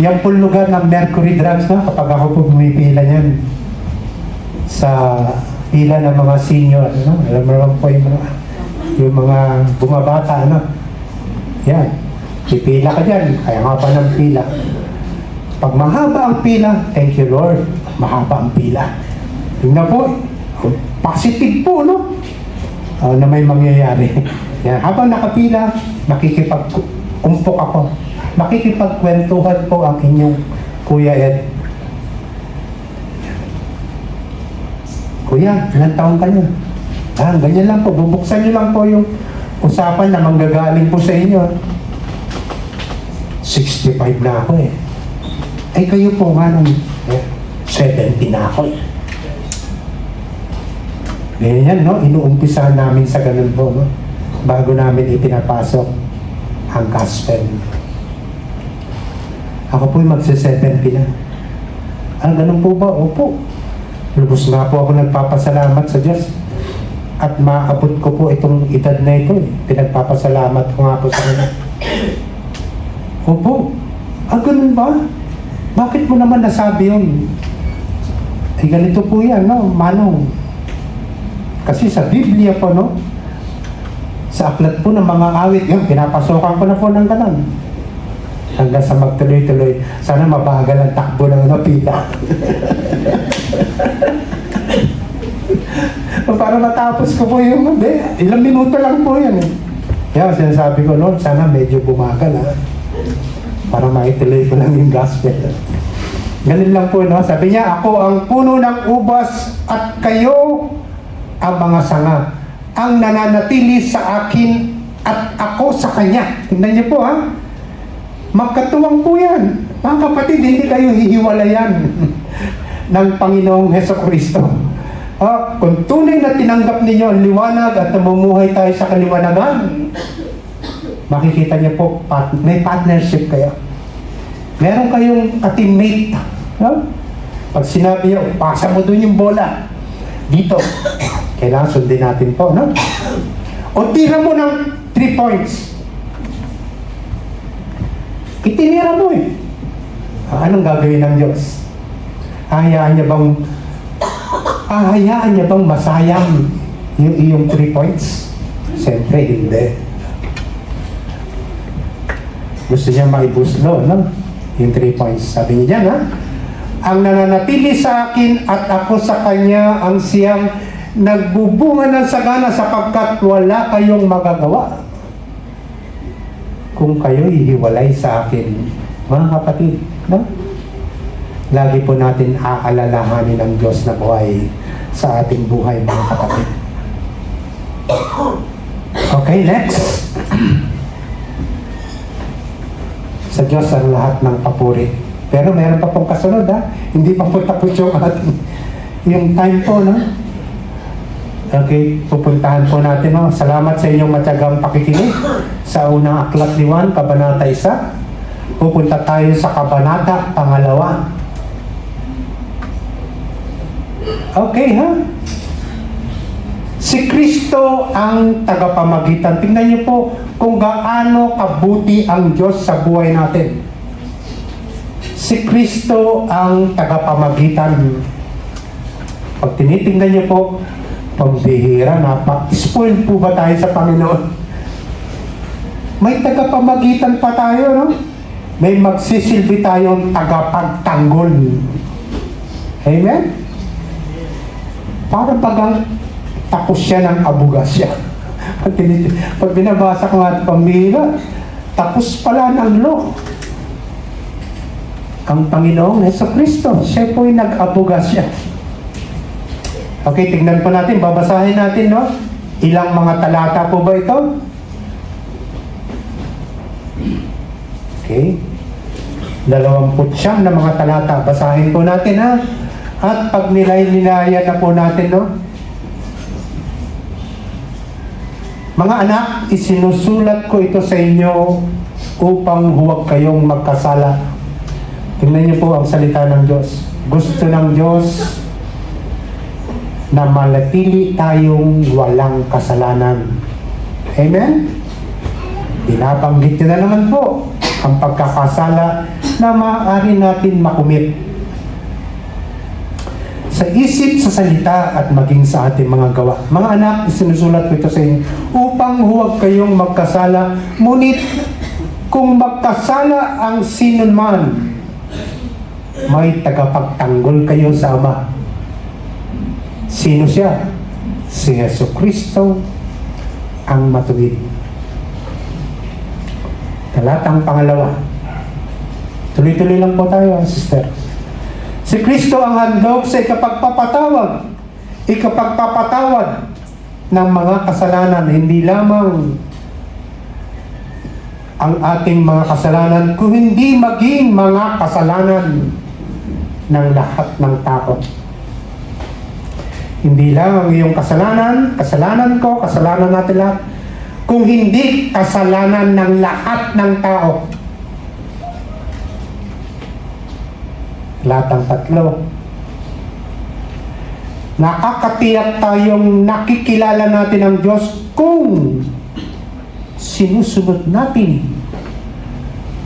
yan po lugar ng Mercury Drugs, kapag ako po pumipila yan sa pila ng mga senior, alam mo naman po yung mga bumabata, yan, pipila ka dyan, kaya nga pa ng pila. Pag mahaba ang pila, thank you Lord, mahaba ang pila. Tingnan po, positive po, na may mangyayari. Yan, habang nakapila, nakikipag-umpok ako, makikipagkwentuhan po ang inyong Kuya Ed. Kuya, ilang taon ka niya? Ganyan lang po. Bubuksan niyo lang po yung usapan na manggagaling po sa inyo. 65 na ako Ay kayo po nga 70 na ako Ganyan, no? Inuumpisahan namin sa ganun po, no? Bago namin ipinapasok ang gospel. Ako po'y magse-70 na. Ganun po ba? Opo. Lubos nga po ako nagpapasalamat sa Diyos. At maabot ko po itong edad na ito. Pinagpapasalamat ko nga po sa Kanya. Opo. Ganun ba? Bakit mo naman nasabi yun? Ganito po yan, no? Manong. Kasi sa Biblia po, no? Sa aklat po ng mga awit, yun, pinapasokan ko na po ng ganun. Hanggang sa magtuloy-tuloy. Sana mabagal ang takbo ng pila. Para matapos ko po yung ilang minuto lang po yan. Kaya sinasabi ko noon, sana medyo bumagal para maituloy ko lang yung gospel. Ganun lang po, no? Sabi niya, ako ang puno ng ubas at kayo ang mga sanga. Ang nananatili sa akin at ako sa kanya. Tingnan niyo po, magkatuwang po yan. Mga kapatid, hindi kayo hihiwalayan ng Panginoong Hesukristo. Kung tunay na tinanggap ninyo ang liwanag at namumuhay tayo sa kaliwanagan, makikita niyo po, may partnership kayo. Meron kayong ka-teammate. Pag sinabi niyo, pasa mo dun yung bola. Dito. Kailangan sundin natin po, no? O tira mo ng 3 points. Itinira mo anong gagawin ng Diyos? Hahayaan niya bang masayang yung iyong 3 points? Siyempre, hindi. Gusto niya maibuslo, no? Yung 3 points. Sabi niya dyan, ang nananatili sa akin at ako sa kanya ang siyang nagbubunga ng sagana sapagkat wala kayong magagawa kung kayo hihiwalay sa akin. Mga kapatid, no? Lagi po natin aalalahanin ng Diyos na buhay sa ating buhay, mga kapatid. Okay, next. Sa Diyos ang lahat ng papuri. Pero meron pa pong kasunod, hindi pa po tapos yung time po, no? Okay, pupuntahan po natin, no? Salamat sa inyong matyagang pakikinig sa unang aklat ni Juan, Kabanata 1. Pupunta tayo sa Kabanata 2. Okay, Si Kristo ang tagapamagitan. Tingnan niyo po kung gaano kabuti ang Diyos sa buhay natin. Si Kristo ang tagapamagitan. Pag tinitingnan niyo po, pambihira, spoiled po ba tayo sa Panginoon? May tagapamagitan pa tayo, no? May magsisilbi tayong tagapagtanggol. Amen? Para bagang tapos siya ng abugasya. Pag binabasa ko nga ito pambihira, tapos pala ng law. Ang Panginoong Hesukristo, siya po'y nag-abugasya. Okay, tignan po natin, babasahin natin, no? Ilang mga talata po ba ito? Okay. 29 na mga talata. Basahin po natin, At pag nilay-nilayan na po natin, no? Mga anak, isinusulat ko ito sa inyo upang huwag kayong magkasala. Tingnan niyo po ang salita ng Diyos. Gusto ng Diyos na manatili tayong walang kasalanan. Amen? Binabanggit niyo na naman po ang pagkakasala na maaari natin makumit sa isip, sa salita, at maging sa ating mga gawa. Mga anak, sinusulat ko ito sa inyo upang huwag kayong magkasala. Ngunit kung magkasala ang sino man, may tagapagtanggol kayo sa Ama. Sino siya? Si Hesukristo ang matuwid. Talatang 2. Tuloy-tuloy lang po tayo, sister. Si Kristo ang handog sa ikapagpapatawad ng mga kasalanan, hindi lamang ang ating mga kasalanan, kung hindi maging mga kasalanan ng lahat ng tao. Hindi lang ang iyong kasalanan, kasalanan ko, kasalanan natin lahat, kung hindi kasalanan ng lahat ng tao. Lahat ng tatlo. Nakakatiyak tayong nakikilala natin ang Diyos kung sinusunod natin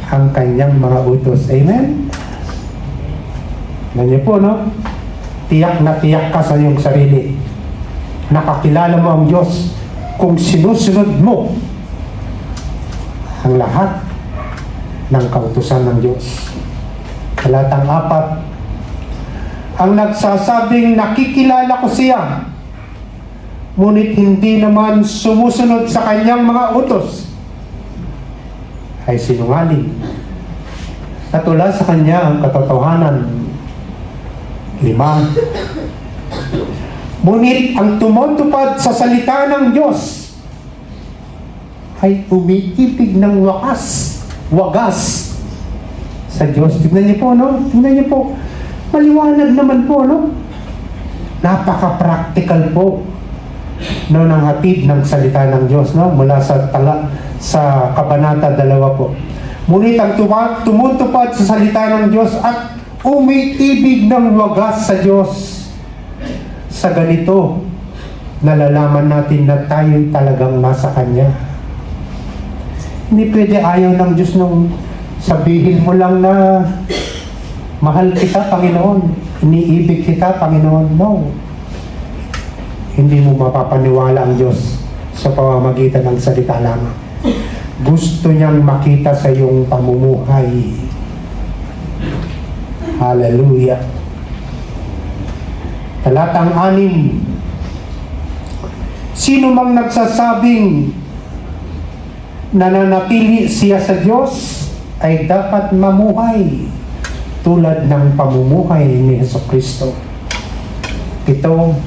ang kanyang mga utos. Amen? Ganyan po, no? Tiyak na tiyak ka sa iyong sarili. Nakakilala mo ang Diyos kung sinusunod mo ang lahat ng kautusan ng Diyos. Talatang 4, ang nagsasabing nakikilala ko siya, ngunit hindi naman sumusunod sa kanyang mga utos, ay sinungaling. At wala sa kanya ang katotohanan. 5, ngunit ang tumutupad sa salita ng Diyos ay umiibig ng wagas sa Diyos. Tignan niyo po, no? Tignan niyo po. Maliwanag naman po, no? Napaka-practical po, no, ng hatid ng salita ng Diyos, no? Mula sa Kabanata 2 po. Ngunit ang tumutupad sa salita ng Diyos at umiibig ng wagas sa Diyos. Sa ganito, nalalaman natin na tayo talagang nasa Kanya. Hindi pwede ayaw ng Diyos nung sabihin mo lang na mahal kita, Panginoon. Iniibig kita, Panginoon. No. Hindi mo mapapaniwala ang Diyos sa pamamagitan ng salita lamang. Gusto niyang makita sa iyong pamumuhay. Hallelujah. Talatang 6, sino mang nagsasabing nananatili siya sa Diyos ay dapat mamuhay tulad ng pamumuhay ni Jesucristo. Ito,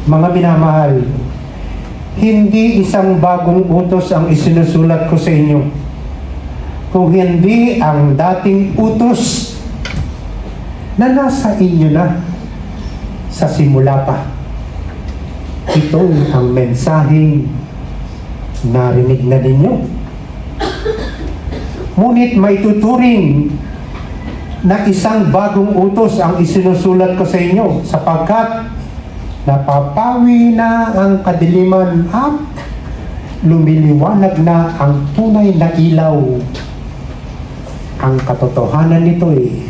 mga minamahal, hindi isang bagong utos ang isinusulat ko sa inyo, kung hindi ang dating utos na nasa inyo na sa simula pa. Ito ang mensaheng narinig na ninyo. Ngunit may tuturing na isang bagong utos ang isinusulat ko sa inyo, sapagkat napapawi na ang kadiliman at lumiliwanag na ang tunay na ilaw. Ang katotohanan nito ay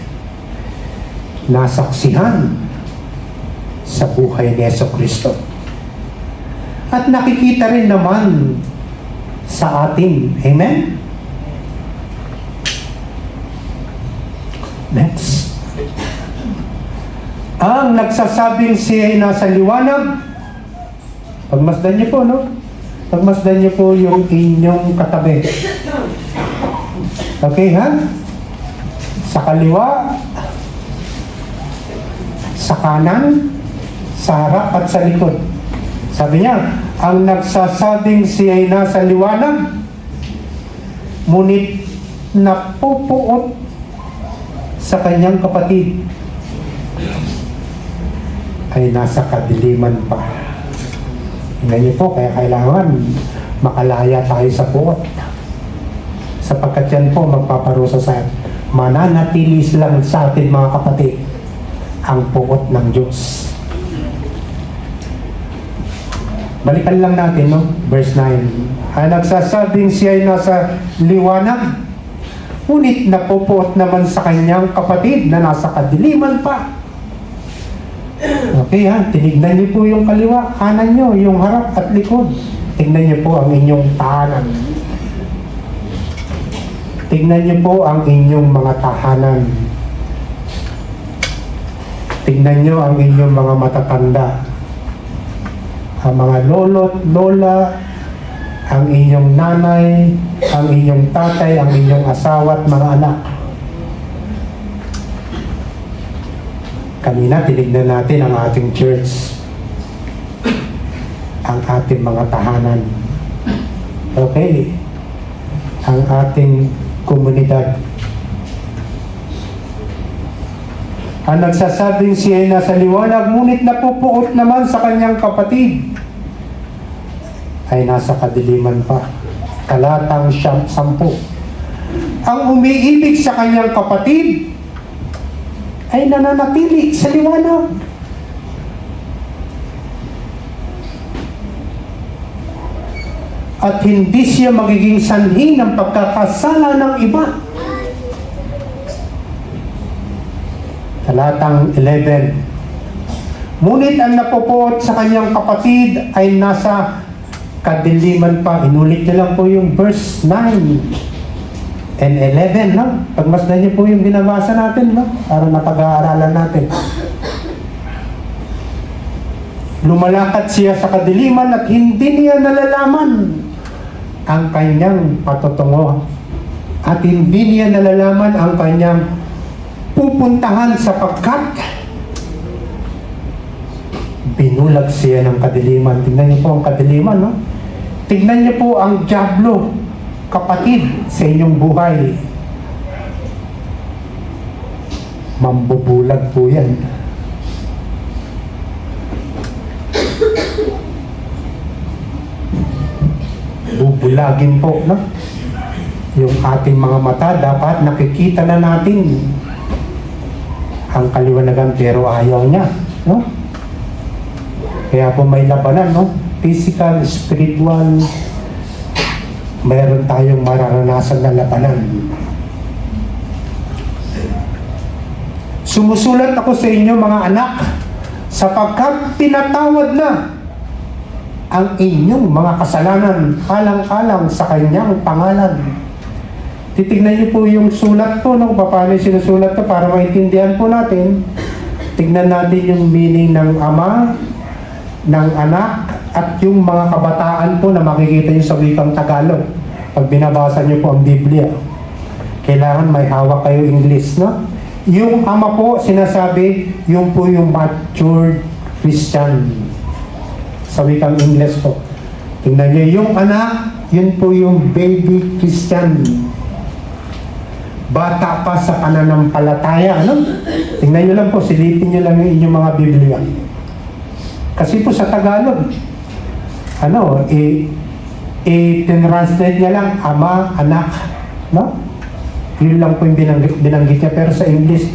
nasaksihan sa buhay ni Jesucristo. At nakikita rin naman sa atin. Amen? Next. Ang nagsasabing siya ay nasa liwanag, pagmasdan niyo po, no? Pagmasdan niyo po yung inyong katabi. Okay, ha? Sa kaliwa, sa kanan, sa harap at sa likod. Sabi niya, ang nagsasabing siya ay nasa liwanag, ngunit napupuot sa kanyang kapatid, ay nasa kadiliman pa. Ngayon po, kaya kailangan makalaya tayo sa puot. Sapagkat yan po magpaparusa sa mananatili lang sa atin, mga kapatid, ang puot ng Diyos. Balikan lang natin, no? Verse 9. Ang nagsasabing siya ay nasa liwanag, ngunit napupuot naman sa kanyang kapatid na nasa kadiliman pa. Okay, ha? Tinignan niyo po yung kaliwa, kanan niyo, yung harap at likod. Tignan niyo po ang inyong tahanan. Tignan niyo po ang inyong mga tahanan. Tignan niyo ang inyong mga matatanda. Ang mga lolo't lola, ang inyong nanay, ang inyong tatay, ang inyong asawa at mga anak. Kanina, tinignan natin ang ating church. Ang ating mga tahanan. Okay. Ang ating komunidad. Ang nagsasabing siya ay nasa liwanag, ngunit napupuot naman sa kanyang kapatid, ay nasa kadiliman pa. Talatang 10. Ang umiibig sa kanyang kapatid ay nananatili sa liwanag. At hindi siya magiging sanhi ng pagkakasala ng iba. Talatang 11. Ngunit ang napupuot sa kanyang kapatid ay nasa kadiliman pa. Inulit niyo lang po yung verse 9 and 11, no? Pagmasdan niyo po yung binabasa natin, no? Para napag-aaralan natin. Lumalakad siya sa kadiliman at hindi niya nalalaman ang kanyang patutungo. At hindi niya nalalaman ang kanyang pupuntahan sapagkat binulag siya ng kadiliman. Tingnan niyo po ang kadiliman, no? Tingnan niyo po ang dyablo, kapatid sa inyong buhay. Mambubulag po yan. Bubulagin po, no? Yung ating mga mata, dapat nakikita na natin ang kaliwanagan, pero ayaw niya, no? Kaya po may labanan, no? Physical, spiritual, mayroon tayong mararanasan na labanan. Sumusulat ako sa inyo, mga anak, sapagkat pinatawad na ang inyong mga kasalanan alang-alang sa kanyang pangalan. Titignan niyo po yung sulat po, no? Paano sinusulat to para maintindihan po natin. Tignan natin yung meaning ng Ama, ng Anak, at yung mga kabataan po na makikita niyo sa wikang Tagalog. Pag binabasa niyo po ang Biblia, kailangan may hawak kayo English, no? Yung Ama po, sinasabi, yung po yung matured Christian. Sa wikang English po. Tingnan niyo, yung Anak, yun po yung baby Christian. Bata pa sa pananampalataya, ano? Tingnan niyo lang po, silipin niyo lang yung inyong mga Biblia. Kasi po sa Tagalog, ano, i-translate niya lang, Ama, Anak, no? Yun lang po yung binanggit niya. Pero sa English,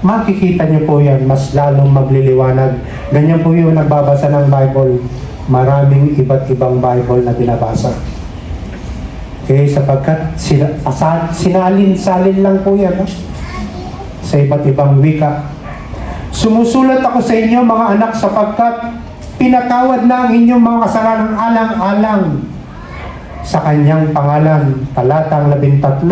makikita niyo po yan, mas lalong magliliwanag. Ganyan po yung nagbabasa ng Bible. Maraming iba't ibang Bible na binabasa. Okay, sapagkat sinalin-salin lang po yan, no? Sa iba't ibang wika. Sumusulat ako sa inyo, mga anak, sapagkat pinatawad na ang inyong mga kasalanan alang-alang sa kanyang pangalan. Talatang 13.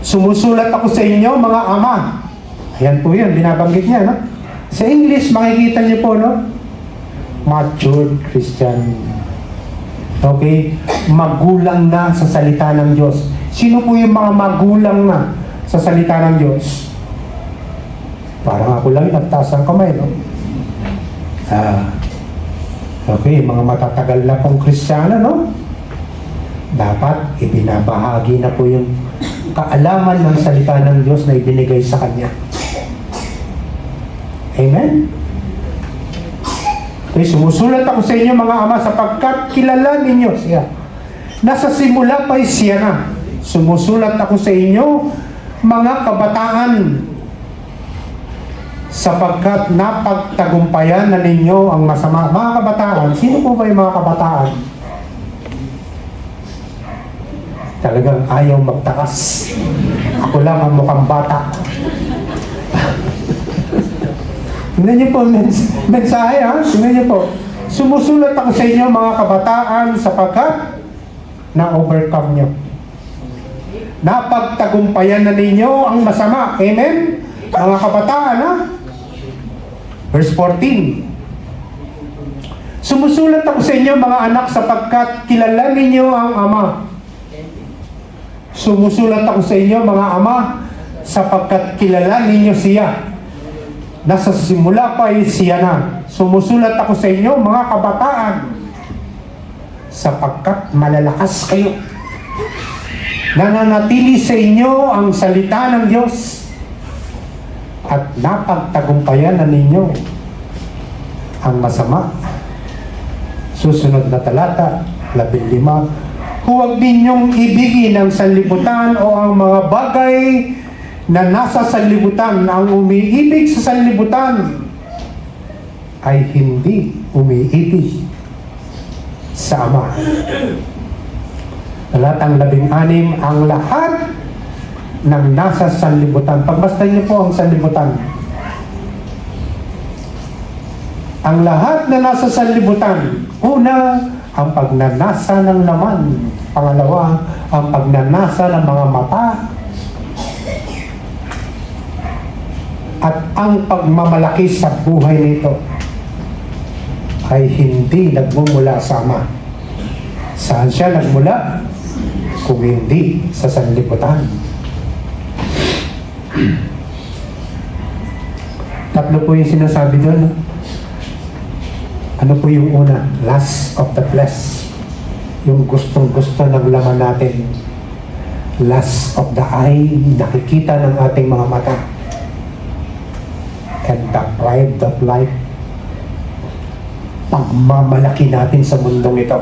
Sumusulat ako sa inyo, mga ama. Ayan po yun, binabanggit niya, no? Sa English, makikita niyo po, no? Matured Christian. Okay? Magulang na sa salita ng Diyos. Sino po yung mga magulang na sa salita ng Diyos? Parang ako lang nagtaas ang kamay, no? Okay, mga matatagal na pong Kristiyano, no? Dapat ibinabahagi na po yung kaalaman ng salita ng Diyos na ibinigay sa Kanya. Amen? Okay, sumusulat ako sa inyo, mga ama, sapagkat kilala ninyo siya. Nasa simula pa'y siya na. Sumusulat ako sa inyo, mga kabataan, sapagkat napagtagumpayan na ninyo ang masama. Mga kabataan, sino po ba yung mga kabataan? Talagang ayaw magtakas. Ako lang ang mukhang bata. Tingnan niyo po, mensahe, ha? Tingnan niyo po. Sumusulat ako sa inyo, mga kabataan, sapagkat na-overcome nyo. Napagtagumpayan na ninyo ang masama. Amen? Mga kabataan, ha? Verse 14. Sumusulat ako sa inyo, mga anak, sapagkat kilala ninyo ang Ama. Sumusulat ako sa inyo, mga ama, sapagkat kilala ninyo siya. Nasa simula pa ay siya na. Sumusulat ako sa inyo, mga kabataan, sapagkat malalakas kayo. nananatili sa inyo ang salita ng Diyos at napagtagumpayan na ninyo ang masama. Susunod na talata, 15. Huwag ninyong ibigin ang sanlibutan o ang mga bagay na nasa sanlibutan. Ang umiibig sa sanlibutan ay hindi umiibig sa Ama. Talatang 16, ang lahat ng nasa sanlibutan. Pagbasta niyo po ang sanlibutan. Ang lahat na nasa sanlibutan. Una, ang pagnanasa ng laman. Pangalawa, ang pagnanasa ng mga mata. At ang pagmamalaki sa buhay nito ay hindi nagmumula sa Ama. Saan siya nagmula? Kung hindi sa sanlibutan. Tatlo po yung sinasabi doon. Ano po yung una? Lust of the flesh. Yung gustong-gusto ng laman natin. Lust of the eye. Nakikita ng ating mga mata. And the pride of life. Pagmamalaki natin sa mundong ito.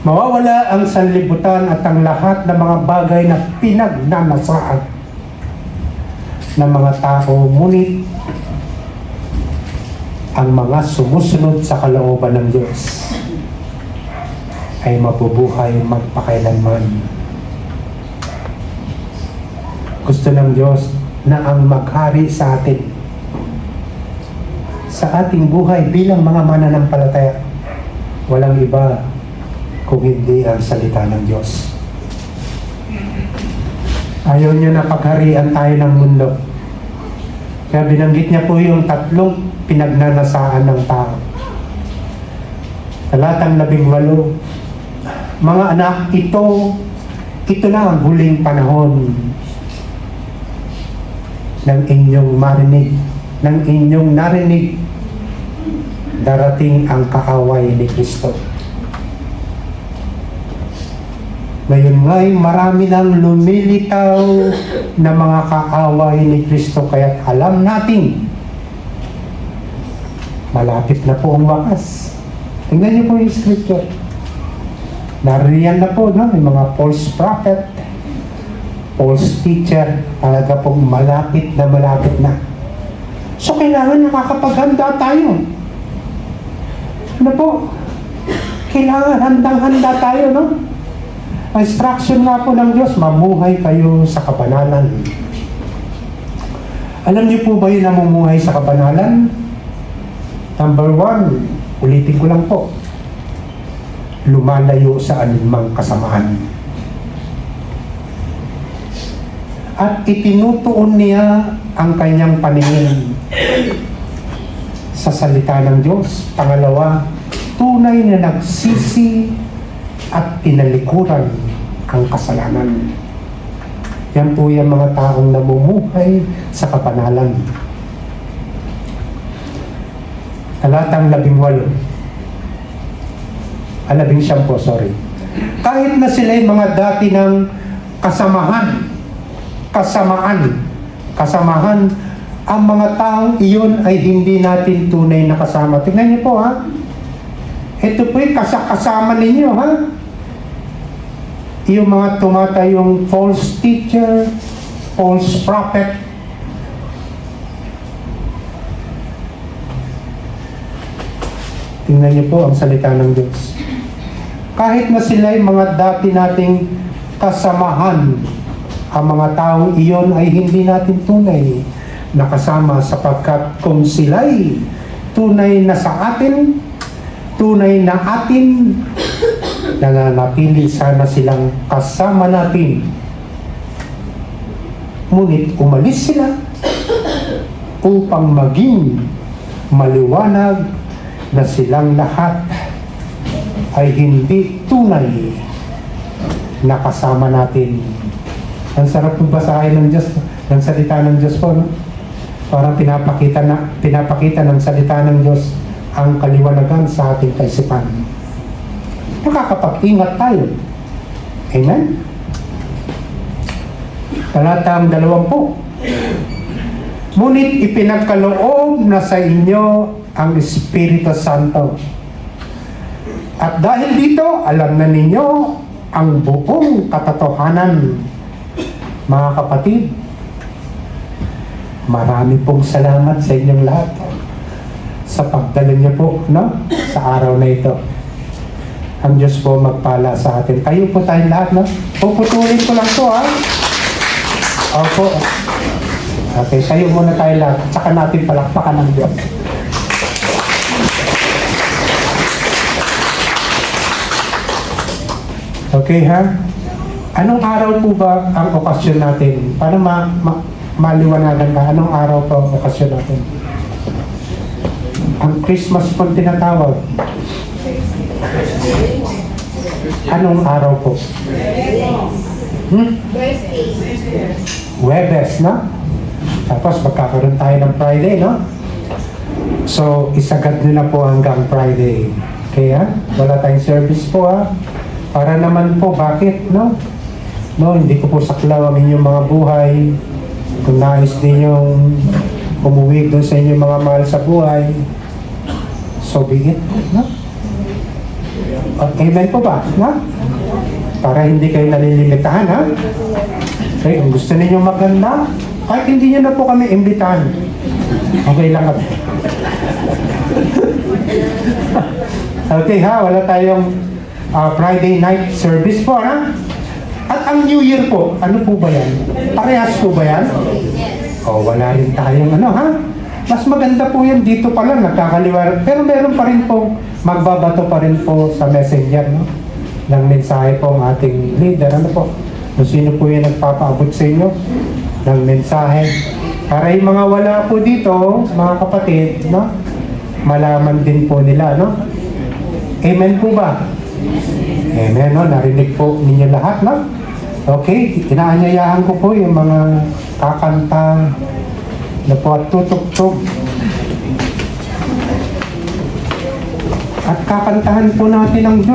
Mawawala ang sanlibutan at ang lahat ng mga bagay na pinagnanasaan ng mga tao, ngunit ang mga sumusunod sa kalooban ng Diyos ay mabubuhay magpakailanman. Gusto ng Diyos na ang maghari sa atin, sa ating buhay bilang mga mananampalataya, walang iba kung hindi ang salita ng Diyos. Ayaw niya na pagharian tayo ng mundo. Kaya binanggit niya po yung tatlong pinagnanasaan ng tao. Talatang 18, mga anak, ito na ang huling panahon ng inyong marinig, ng inyong narinig, darating ang kaaway ni Kristo. Ngayon nga'y marami nang lumilitaw na mga kaaway ni Kristo, kaya't alam natin malapit na po ang wakas. Tingnan niyo po yung scripture. Nariyan na po, no? Yung mga false prophet, false teacher, talaga pong malapit na. So, kailangan nakakapaghanda tayo. Ano po? Kailangan handang-handa tayo, no? Ang instruction nga po ng Diyos, mamuhay kayo sa kabanalan. Alam niyo po ba yung namumuhay sa kabanalan? Number 1, ulitin ko lang po, lumalayo sa anumang kasamaan. At itinutuon niya ang kanyang paningin sa salita ng Diyos. Pangalawa, tunay na nagsisi at tinalikuran ang kasalanan. Yan po yung mga taong namumuhay sa kabanalan. Talatang 18. 19 po, sorry. Kahit na sila'y mga dati ng kasamaan, ang mga taong iyon ay hindi natin tunay na kasama. Tingnan niyo po, ha? Ito po'y kasama ninyo, ha? Yung mga tumatayong false teacher, false prophet. Tingnan niyo po ang salita ng Diyos. Kahit na sila'y mga dati nating kasamahan, ang mga taong iyon ay hindi natin tunay na kasama, sapagkat kung sila'y tunay na sa atin, tunay na atin, nananapili sana silang kasama natin. Ngunit umalis sila upang maging maliwanag na silang lahat ay hindi tunay nakasama natin. Ang sarap ng basahin ng Diyos, ng salita ng Diyos po, no? Parang pinapakita ng salita ng Diyos ang kaliwanagan sa ating kaisipan. Nakakapag-ingat tayo. Amen? Talatang 20. Ngunit ipinagkaloob na sa inyo ang Espiritu Santo. At dahil dito, alam na ninyo ang buong katotohanan. Mga kapatid, marami pong salamat sa inyong lahat sa pagdala niyo po, no? Sa araw na ito. Ang Diyos po magpala sa atin. Kayo po tayong lahat, no? Puputulin ko lang to, ha? Opo. Okay, tayo muna tayo lahat. Tsaka natin palakpakan ng Diyos. Okay, ha? Anong araw po ba ang okasyon natin? Para maliwanagan ka, anong araw po ang okasyon natin? Ang Christmas po tinatawag. Anong araw po? Webes, no? Tapos magkakaroon tayo ng Friday, no? So, isagad nyo na po hanggang Friday. Kaya, wala tayong service po, ha? Para naman po, bakit, no? No, hindi ko po saklaw ang inyong mga buhay. Kung nais ninyong umuwi doon sa inyong mga mahal sa buhay, so be it, no? Amen po ba, no? Para hindi kayo nalilimitahan, ha? Okay, kung gusto ninyong maganda, kahit hindi nyo na po kami imbitahan. Okay lang kami. Okay, ha? Wala tayong Friday night service po, ha? At ang New Year po, ano po ba yan? Parehas po ba yan? O, wala rin tayong ano, ha? Mas maganda po yan dito pa lang, nagkakaliwanag. Pero meron pa rin po, magbabato pa rin po sa messenger, no? Ng mensahe po ang ating leader, ano po? Kung sino po yung nagpapaabot sa inyo ng mensahe. Para yung mga wala po dito, mga kapatid, no? Malaman din po nila, no? Amen po ba? Amen, no? Narinig po ninyo lahat, no? Okay, inaanyayahan ko po yung mga kakanta na po at tutugtog. At kakantahan po natin ang Diyos.